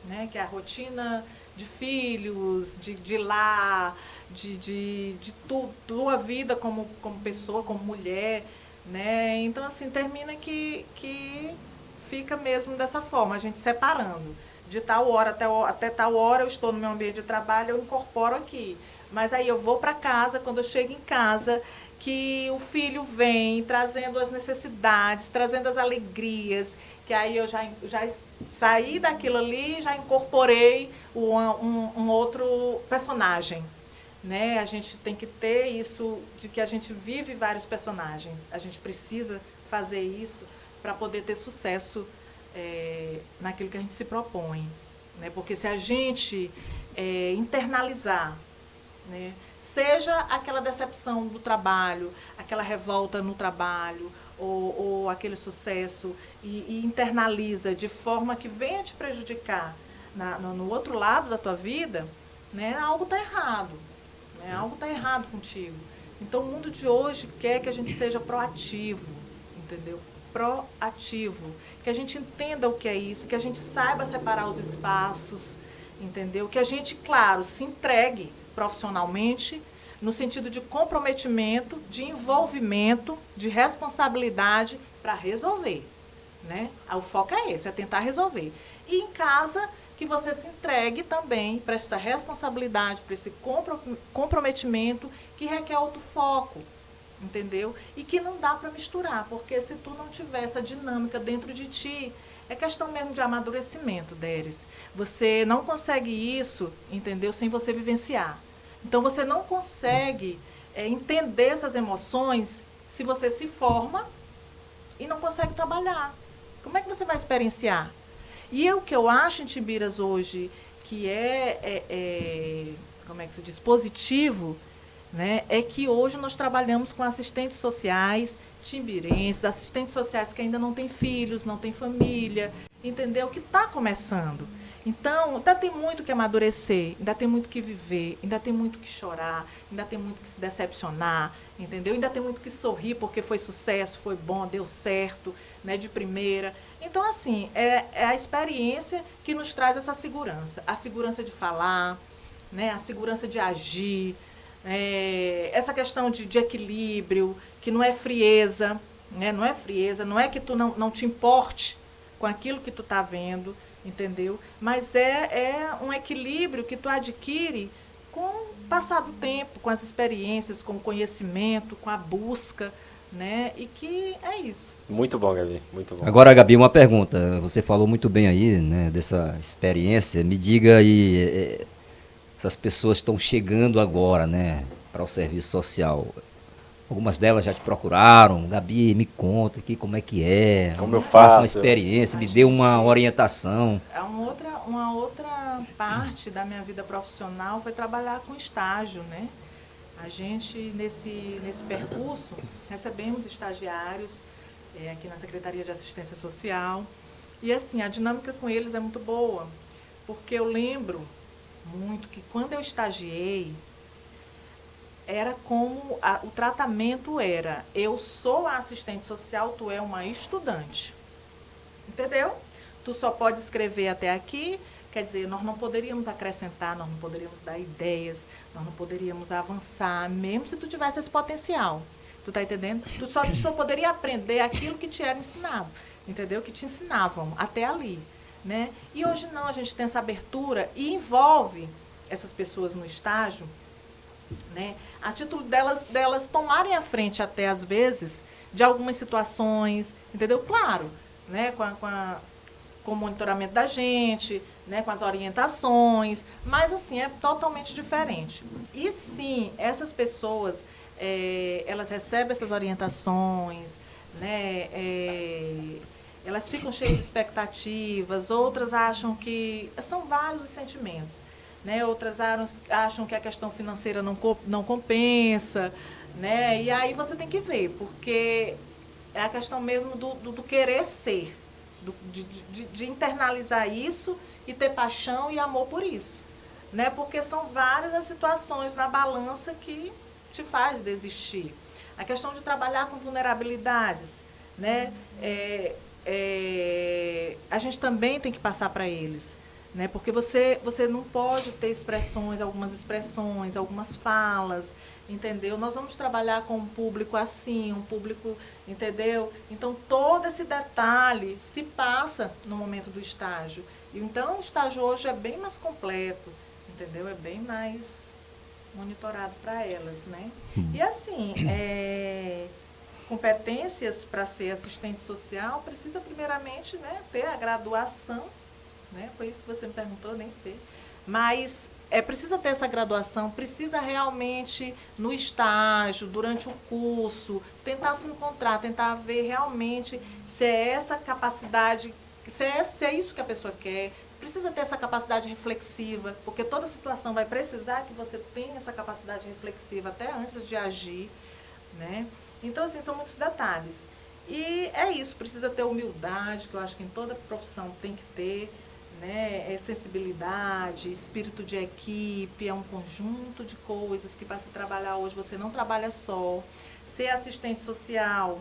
né? Que é a rotina de filhos, de lar, de tua vida como pessoa, como mulher, né? Então, assim, termina que fica mesmo dessa forma, a gente separando. De tal hora até tal hora eu estou no meu ambiente de trabalho, eu incorporo aqui. Mas aí eu vou para casa, quando eu chego em casa, que o filho vem trazendo as necessidades, trazendo as alegrias, que aí eu já saí daquilo ali e já incorporei um outro personagem, né? A gente tem que ter isso de que a gente vive vários personagens. A gente precisa fazer isso para poder ter sucesso naquilo que a gente se propõe, né? Porque se a gente internalizar, né? Seja aquela decepção do trabalho, aquela revolta no trabalho, ou aquele sucesso, e internaliza de forma que venha te prejudicar no outro lado da tua vida, né? Algo está errado, né? Algo está errado contigo. Então o mundo de hoje quer que a gente seja proativo, entendeu? Proativo, que a gente entenda o que é isso, que a gente saiba separar os espaços, entendeu? Que a gente, claro, se entregue profissionalmente no sentido de comprometimento, de envolvimento, de responsabilidade para resolver, né? O foco é esse, é tentar resolver. E em casa, que você se entregue também para esta responsabilidade, para esse comprometimento que requer outro foco, entendeu? E que não dá para misturar, porque se tu não tiver essa dinâmica dentro de ti, é questão mesmo de amadurecimento, Deres. Você não consegue isso, entendeu, sem você vivenciar. Então você não consegue entender essas emoções se você se forma e não consegue trabalhar. Como é que você vai experienciar? E o que eu acho em Timbiras hoje como é que se diz, positivo, né, é que hoje nós trabalhamos com assistentes sociais timbirenses, assistentes sociais que ainda não têm filhos, não têm família, entendeu? Que está começando. Então, ainda tem muito que amadurecer, ainda tem muito que viver, ainda tem muito que chorar, ainda tem muito que se decepcionar, entendeu? Ainda tem muito que sorrir porque foi sucesso, foi bom, deu certo, né, de primeira. Então, assim, é a experiência que nos traz essa segurança. A segurança de falar, né, a segurança de agir, essa questão de equilíbrio, que não é frieza, né, não é frieza, não é que tu não te importe com aquilo que tu está vendo, entendeu? Mas é um equilíbrio que tu adquire com o passar do tempo, com as experiências, com o conhecimento, com a busca, né? E que é isso. Muito bom, Gabi, muito bom. Agora, Gabi, uma pergunta. Você falou muito bem aí, né, dessa experiência. Me diga aí, essas pessoas estão chegando agora, né, para o serviço social. Algumas delas já te procuraram. Gabi, me conta aqui como é que é. Como eu Faça faço. uma experiência, me dê uma orientação. Uma outra parte da minha vida profissional foi trabalhar com estágio, né? A gente, nesse percurso, recebemos estagiários aqui na Secretaria de Assistência Social. E, assim, a dinâmica com eles é muito boa, porque eu lembro muito que quando eu estagiei, era como o tratamento era: eu sou a assistente social, tu é uma estudante. Entendeu? Tu só pode escrever até aqui, quer dizer, nós não poderíamos acrescentar, nós não poderíamos dar ideias, nós não poderíamos avançar, mesmo se tu tivesse esse potencial. Tu tá entendendo? Tu só poderia aprender aquilo que te era ensinado, entendeu? Que te ensinavam até ali, né? E hoje não, a gente tem essa abertura e envolve essas pessoas no estágio, né, a título delas tomarem a frente até às vezes de algumas situações, entendeu? Claro, né, com o monitoramento da gente, né, com as orientações, mas assim, é totalmente diferente. E sim, essas pessoas, elas recebem essas orientações, né, elas ficam cheias de expectativas, outras acham que são vários os sentimentos. Né, outras acham que a questão financeira não compensa, né? E aí você tem que ver, porque é a questão mesmo do querer ser, de internalizar isso e ter paixão e amor por isso, né? Porque são várias as situações na balança que te faz desistir. A questão de trabalhar com vulnerabilidades, né? A gente também tem que passar para eles. Né? Porque você não pode ter algumas expressões, algumas falas, entendeu? Nós vamos trabalhar com um público assim, um público, entendeu? Então, todo esse detalhe se passa no momento do estágio. Então, o estágio hoje é bem mais completo, entendeu? É bem mais monitorado para elas, né? E assim, competências para ser assistente social precisa primeiramente, né, ter a graduação, né? Foi isso que você me perguntou, nem sei. Mas precisa ter essa graduação, precisa realmente, no estágio, durante o curso, tentar se encontrar, tentar ver realmente se é essa capacidade, se é isso que a pessoa quer. Precisa ter essa capacidade reflexiva, porque toda situação vai precisar que você tenha essa capacidade reflexiva até antes de agir, né? Então, assim, são muitos detalhes. E é isso, precisa ter humildade, que eu acho que em toda profissão tem que ter, né? Sensibilidade, espírito de equipe, é um conjunto de coisas que para se trabalhar hoje você não trabalha só. Ser assistente social,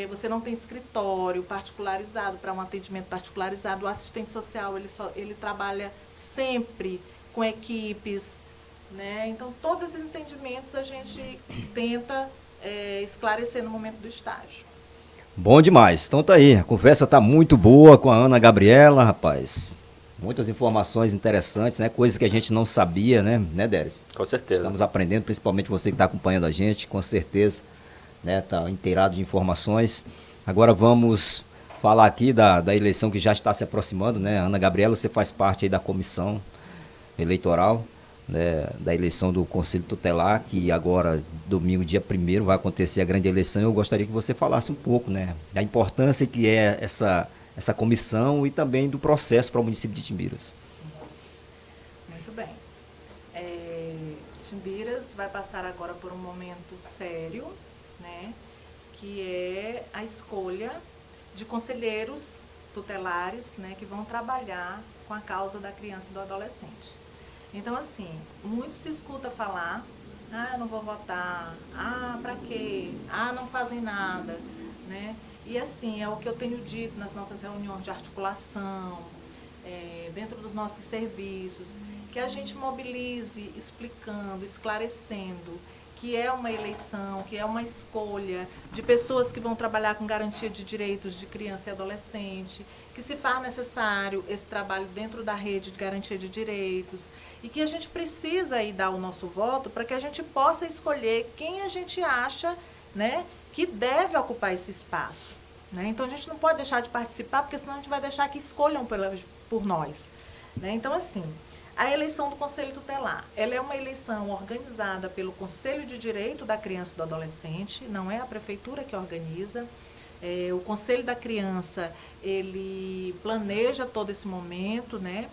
você não tem escritório particularizado para um atendimento particularizado. O assistente social ele trabalha sempre com equipes, né? Então todos esses entendimentos a gente tenta esclarecer no momento do estágio. Bom demais. Então tá aí, a conversa tá muito boa com a Ana Gabriela, rapaz. Muitas informações interessantes, né? Coisas que a gente não sabia, né, Deres? Com certeza. Estamos aprendendo, principalmente você que está acompanhando a gente, com certeza, né? Tá inteirado de informações. Agora vamos falar aqui da eleição que já está se aproximando, né? Ana Gabriela, você faz parte aí da comissão eleitoral, né, da eleição do Conselho Tutelar, que agora, domingo, dia 1º, vai acontecer a grande eleição. Eu gostaria que você falasse um pouco, né, da importância que é essa comissão e também do processo para o município de Timbiras. Itimbiras vai passar agora por um momento sério, né, que é a escolha de conselheiros tutelares, né, que vão trabalhar com a causa da criança e do adolescente. Então, assim, muito se escuta falar, eu não vou votar, pra quê? Não fazem nada, né? E assim, é o que eu tenho dito nas nossas reuniões de articulação, dentro dos nossos serviços, que a gente mobilize explicando, esclarecendo que é uma eleição, que é uma escolha de pessoas que vão trabalhar com garantia de direitos de criança e adolescente, que se faz necessário esse trabalho dentro da rede de garantia de direitos e que a gente precisa aí dar o nosso voto para que a gente possa escolher quem a gente acha, né, que deve ocupar esse espaço, né? Então a gente não pode deixar de participar, porque senão a gente vai deixar que escolham por nós, né? Então, assim, a eleição do Conselho Tutelar, ela é uma eleição organizada pelo Conselho de Direito da Criança e do Adolescente, não é a Prefeitura que organiza. O Conselho da Criança, ele planeja todo esse momento, né?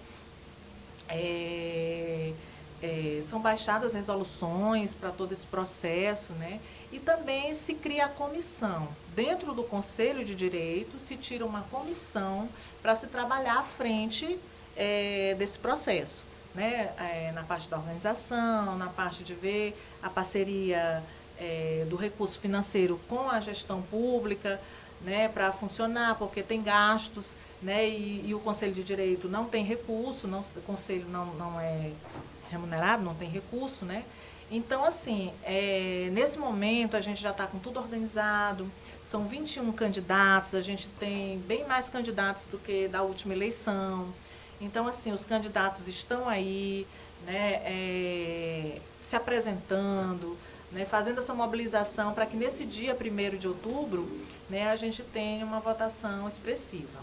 São baixadas resoluções para todo esse processo, né? E também se cria a comissão. Dentro do Conselho de Direito, se tira uma comissão para se trabalhar à frente desse processo, né? Na parte da organização, na parte de ver a parceria do recurso financeiro com a gestão pública, né, para funcionar, porque tem gastos, né, e o Conselho de Direito não tem recurso, o Conselho não é remunerado, não tem recurso, né? Então, assim, nesse momento a gente já está com tudo organizado, são 21 candidatos, a gente tem bem mais candidatos do que da última eleição. Então, assim, os candidatos estão aí, né, se apresentando, né, fazendo essa mobilização para que nesse dia 1º de outubro, né, a gente tenha uma votação expressiva.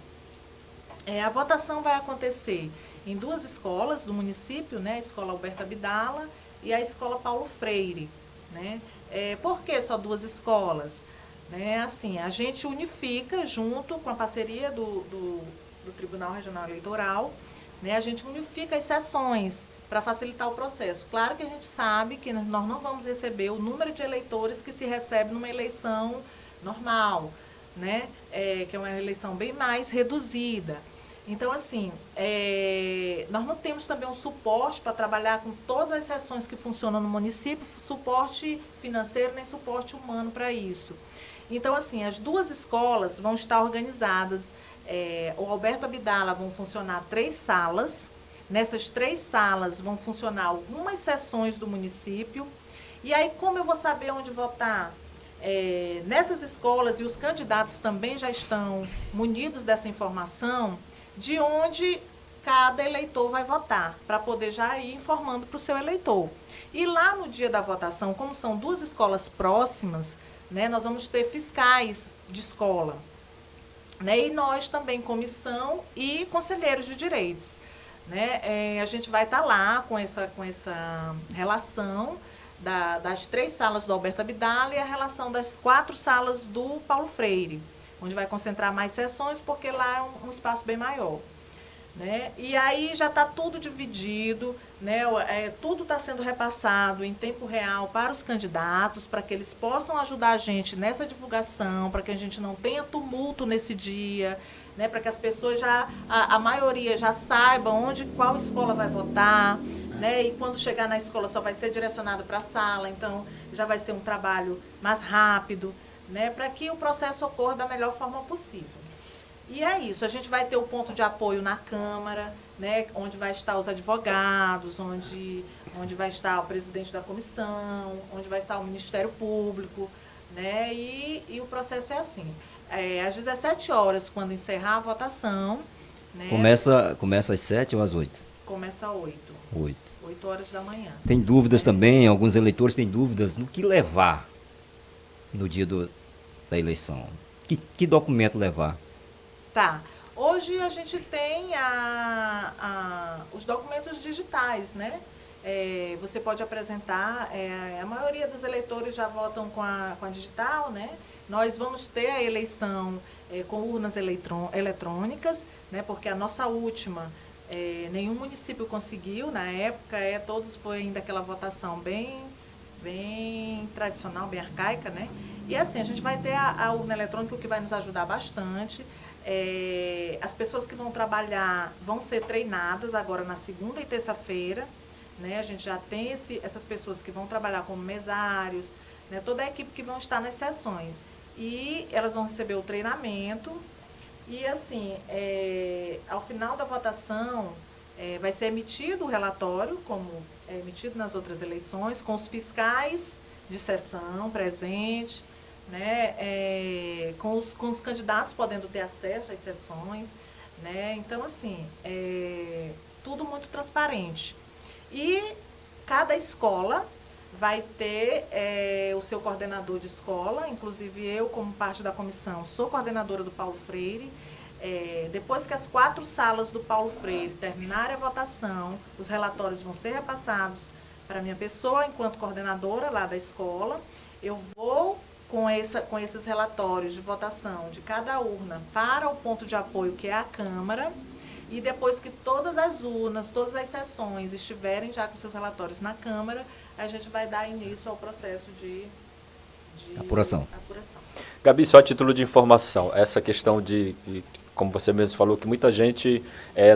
A votação vai acontecer em 2 escolas do município, né, a Escola Alberto Abdala e a Escola Paulo Freire, né? Por que só 2 escolas? Né, assim, a gente unifica junto com a parceria do Tribunal Regional Eleitoral, né, a gente unifica as sessões para facilitar o processo. Claro que a gente sabe que nós não vamos receber o número de eleitores que se recebe numa eleição normal, né, que é uma eleição bem mais reduzida. Então, assim, nós não temos também um suporte para trabalhar com todas as sessões que funcionam no município, suporte financeiro nem suporte humano para isso. Então, assim, as 2 escolas vão estar organizadas. O Alberto Abdala vão funcionar 3 salas. Nessas 3 salas vão funcionar algumas sessões do município. E aí, como eu vou saber onde votar? Nessas escolas, e os candidatos também já estão munidos dessa informação, de onde cada eleitor vai votar, para poder já ir informando para o seu eleitor. E lá no dia da votação, como são 2 escolas próximas, né, nós vamos ter fiscais de escola, né, e nós também, comissão e conselheiros de direitos, né? A gente vai estar lá com essa relação das 3 salas do Alberto Abdala e a relação das 4 salas do Paulo Freire, onde vai concentrar mais sessões, porque lá é um espaço bem maior, né? E aí já está tudo dividido, né? Tudo está sendo repassado em tempo real para os candidatos, para que eles possam ajudar a gente nessa divulgação, para que a gente não tenha tumulto nesse dia, né? Para que as pessoas a maioria já saiba qual escola vai votar, né? E quando chegar na escola só vai ser direcionado para a sala, então já vai ser um trabalho mais rápido, né, para que o processo ocorra da melhor forma possível. E é isso, a gente vai ter o ponto de apoio na Câmara, né, onde vai estar os advogados, onde vai estar o presidente da comissão, onde vai estar o Ministério Público, né, e o processo é assim. Às 17 horas, quando encerrar a votação... Né, começa às 7 ou às 8? Começa às 8. 8 horas da manhã. Tem dúvidas também, alguns eleitores têm dúvidas no que levar no dia da eleição. Que documento levar? Tá. Hoje a gente tem os documentos digitais, né? Você pode apresentar, a maioria dos eleitores já votam com a digital, né? Nós vamos ter a eleição com urnas eletrônicas, né? Porque a nossa última Nenhum município conseguiu, na época, todos foi ainda aquela votação bem tradicional, bem arcaica, né? E assim, a gente vai ter a urna eletrônica, o que vai nos ajudar bastante. As pessoas que vão trabalhar vão ser treinadas agora na segunda e terça-feira, né? A gente já tem essas pessoas que vão trabalhar como mesários, né? Toda a equipe que vão estar nas sessões. E elas vão receber o treinamento. E assim, ao final da votação, vai ser emitido o relatório, como é emitido nas outras eleições, com os fiscais de sessão presentes, né, com os candidatos podendo ter acesso às sessões, né? Então, assim, tudo muito transparente. E cada escola vai ter o seu coordenador de escola, inclusive eu, como parte da comissão, sou coordenadora do Paulo Freire. Depois que as 4 salas do Paulo Freire terminarem a votação, os relatórios vão ser repassados para a minha pessoa, enquanto coordenadora lá da escola. Eu vou com esses relatórios de votação de cada urna para o ponto de apoio, que é a Câmara. E depois que todas as urnas, todas as sessões estiverem já com seus relatórios na Câmara, a gente vai dar início ao processo de apuração. Gabi, só a título de informação, essa questão como você mesmo falou, que muita gente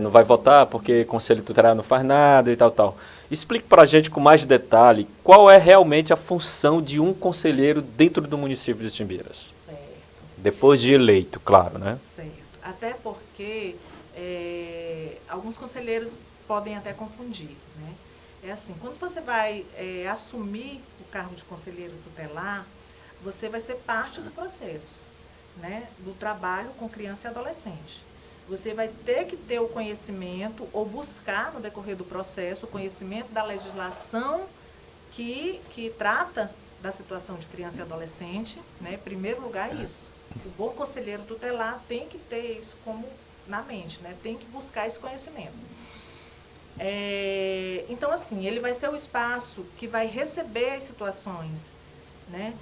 não vai votar porque o Conselho Tutelar não faz nada e tal. Explique para a gente com mais detalhe qual é realmente a função de um conselheiro dentro do município de Timbiras. Certo. Depois de eleito, claro, né? Certo. Até porque alguns conselheiros podem até confundir, né? É assim, quando você vai assumir o cargo de conselheiro tutelar, você vai ser parte do processo, né, do trabalho com criança e adolescente. Você vai ter que ter o conhecimento, ou buscar no decorrer do processo, o conhecimento da legislação que trata da situação de criança e adolescente, né? Em primeiro lugar, isso. O bom conselheiro tutelar tem que ter isso como na mente, né? Tem que buscar esse conhecimento. Então, assim, ele vai ser o espaço que vai receber as situações, né?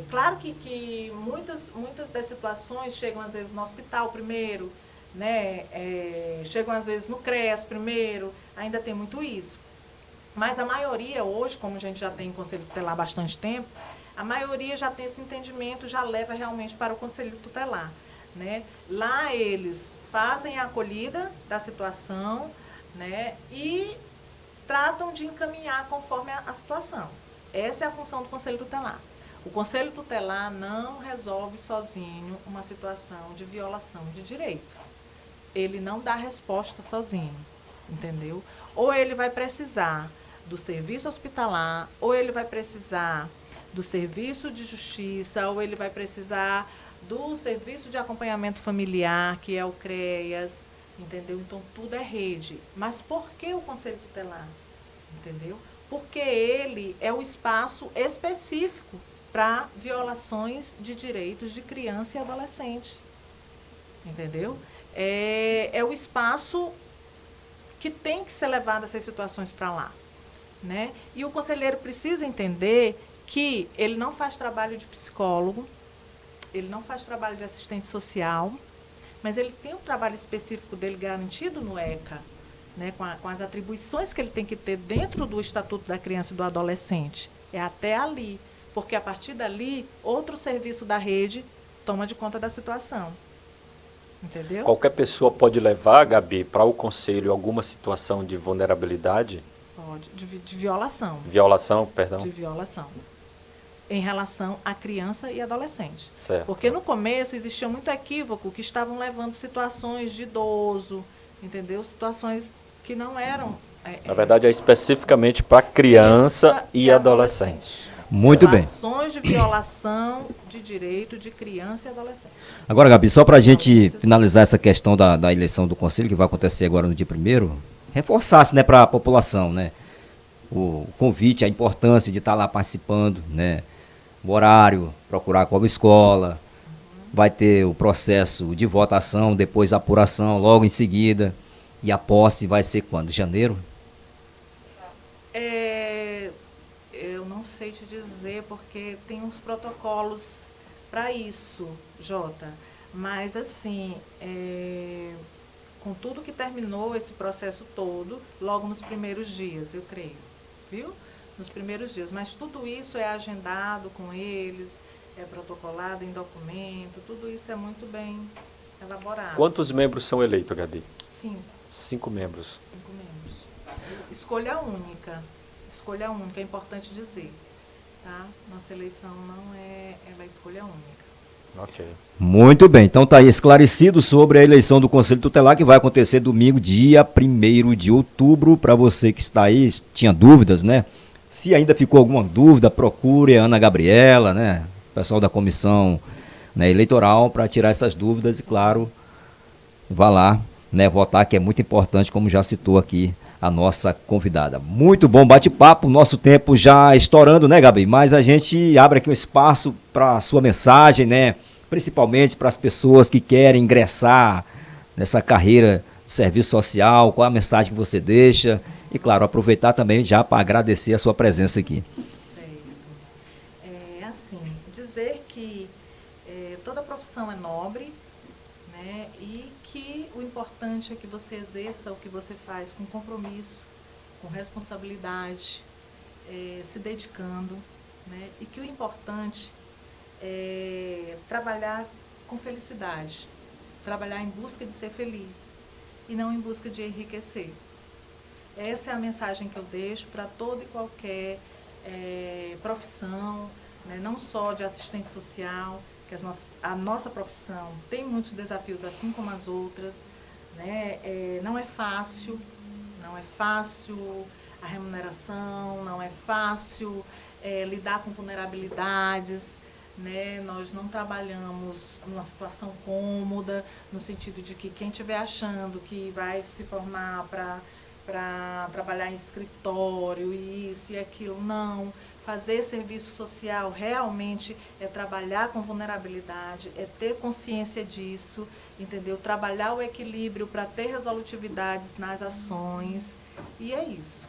Claro que muitas das situações chegam às vezes no hospital primeiro, né? Chegam às vezes no CREAS primeiro, ainda tem muito isso. Mas a maioria hoje, como a gente já tem Conselho Tutelar há bastante tempo, a maioria já tem esse entendimento, já leva realmente para o Conselho Tutelar, né? Lá eles fazem a acolhida da situação, né? E tratam de encaminhar conforme a situação. Essa é a função do Conselho Tutelar. O Conselho Tutelar não resolve sozinho uma situação de violação de direito. Ele não dá resposta sozinho, entendeu? Ou ele vai precisar do serviço hospitalar, ou ele vai precisar do serviço de justiça, ou ele vai precisar do serviço de acompanhamento familiar, que é o CREAS, entendeu? Então, tudo é rede. Mas por que o Conselho Tutelar? Entendeu? Porque ele é o espaço específico para violações de direitos de criança e adolescente. Entendeu? É o espaço que tem que ser levado essas situações para lá, né? E o conselheiro precisa entender que ele não faz trabalho de psicólogo, ele não faz trabalho de assistente social, mas ele tem um trabalho específico dele garantido no ECA, né, com as atribuições que ele tem que ter dentro do Estatuto da Criança e do Adolescente. É até ali, porque a partir dali, outro serviço da rede toma de conta da situação. Entendeu? Qualquer pessoa pode levar, Gabi, para o conselho alguma situação de vulnerabilidade? Pode, de violação. Violação, perdão. De violação. Em relação à criança e adolescente. Certo. Porque no começo existia muito equívoco que estavam levando situações de idoso, entendeu? Situações que não eram... Na verdade, é especificamente para criança e adolescente. Muito bem. Situações de violação de direito de criança e adolescente. Agora, Gabi, só para a gente finalizar essa questão da eleição do Conselho, que vai acontecer agora no dia 1º, reforçasse, né, para a população, né, o convite, a importância de estar lá participando, né, o horário, procurar qual escola, vai ter o processo de votação, depois a apuração logo em seguida, e a posse vai ser quando? Janeiro? Eu não sei te dizer, porque tem uns protocolos para isso, Jota. Mas, assim, com tudo que terminou esse processo todo, logo nos primeiros dias, eu creio, viu? Nos primeiros dias. Mas tudo isso é agendado com eles, é protocolado em documento, tudo isso é muito bem elaborado. Quantos membros são eleitos, Gabi? 5. 5 membros. 5 membros. Escolha única, é importante dizer, tá? Nossa eleição não é escolha única. Ok. Muito bem, então está aí esclarecido sobre a eleição do Conselho Tutelar, que vai acontecer domingo, dia 1º de outubro. Para você que está aí, tinha dúvidas, né? Se ainda ficou alguma dúvida, procure a Ana Gabriela, né? O pessoal da comissão, né, eleitoral, para tirar essas dúvidas e, claro, vá lá, né, votar, que é muito importante, como já citou aqui a nossa convidada. Muito bom bate-papo, nosso tempo já estourando, né, Gabi? Mas a gente abre aqui um espaço para a sua mensagem, né? Principalmente para as pessoas que querem ingressar nessa carreira de serviço social, qual a mensagem que você deixa? E, claro, aproveitar também já para agradecer a sua presença aqui. Certo. Assim, dizer que toda profissão é nobre, né? E que o importante é que você exerça o que você faz com compromisso, com responsabilidade, se dedicando, né? E que o importante é trabalhar com felicidade, trabalhar em busca de ser feliz e não em busca de enriquecer. Essa é a mensagem que eu deixo para toda e qualquer profissão, né? Não só de assistente social, que a nossa profissão tem muitos desafios, assim como as outras, né? Não é fácil a remuneração, não é fácil lidar com vulnerabilidades, né? Nós não trabalhamos numa situação cômoda, no sentido de que quem estiver achando que vai se formar para trabalhar em escritório, isso e aquilo, não. Fazer serviço social realmente é trabalhar com vulnerabilidade, é ter consciência disso, entendeu? Trabalhar o equilíbrio para ter resolutividades nas ações, e é isso.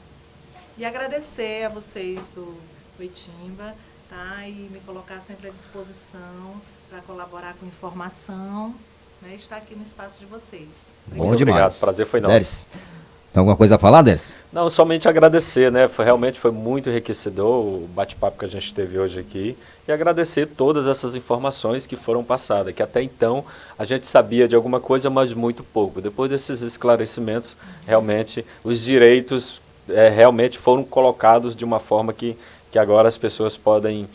E agradecer a vocês do Oitimba, tá? E me colocar sempre à disposição para colaborar com informação, né? Estar aqui no espaço de vocês. Bom demais. Obrigado, prazer foi nosso. Deres, tem alguma coisa a falar, Deres? Não, somente agradecer, né? Realmente foi muito enriquecedor o bate-papo que a gente teve hoje aqui e agradecer todas essas informações que foram passadas, que até então a gente sabia de alguma coisa, mas muito pouco. Depois desses esclarecimentos, realmente os direitos realmente foram colocados de uma forma que agora as pessoas podem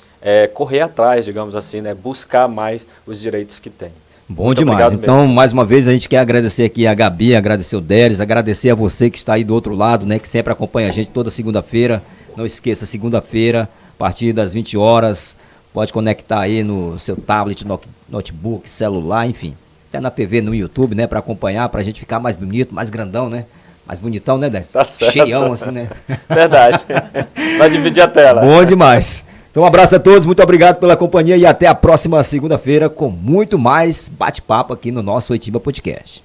correr atrás, digamos assim, né? Buscar mais os direitos que têm. Bom Muito demais. Então, mesmo. mais uma vez, a gente quer agradecer aqui a Gabi, agradecer o Deres, agradecer a você que está aí do outro lado, né, que sempre acompanha a gente toda segunda-feira. Não esqueça, segunda-feira, a partir das 20 horas, pode conectar aí no seu tablet, notebook, celular, enfim. Até na TV, no YouTube, né, para acompanhar, para a gente ficar mais bonito, mais grandão, né? Mais bonitão, né, Deres? Tá certo. Cheião, assim, né? Verdade. Vai dividir a tela. Bom demais. Então, um abraço a todos, muito obrigado pela companhia e até a próxima segunda-feira com muito mais bate-papo aqui no nosso Oitimba Podcast.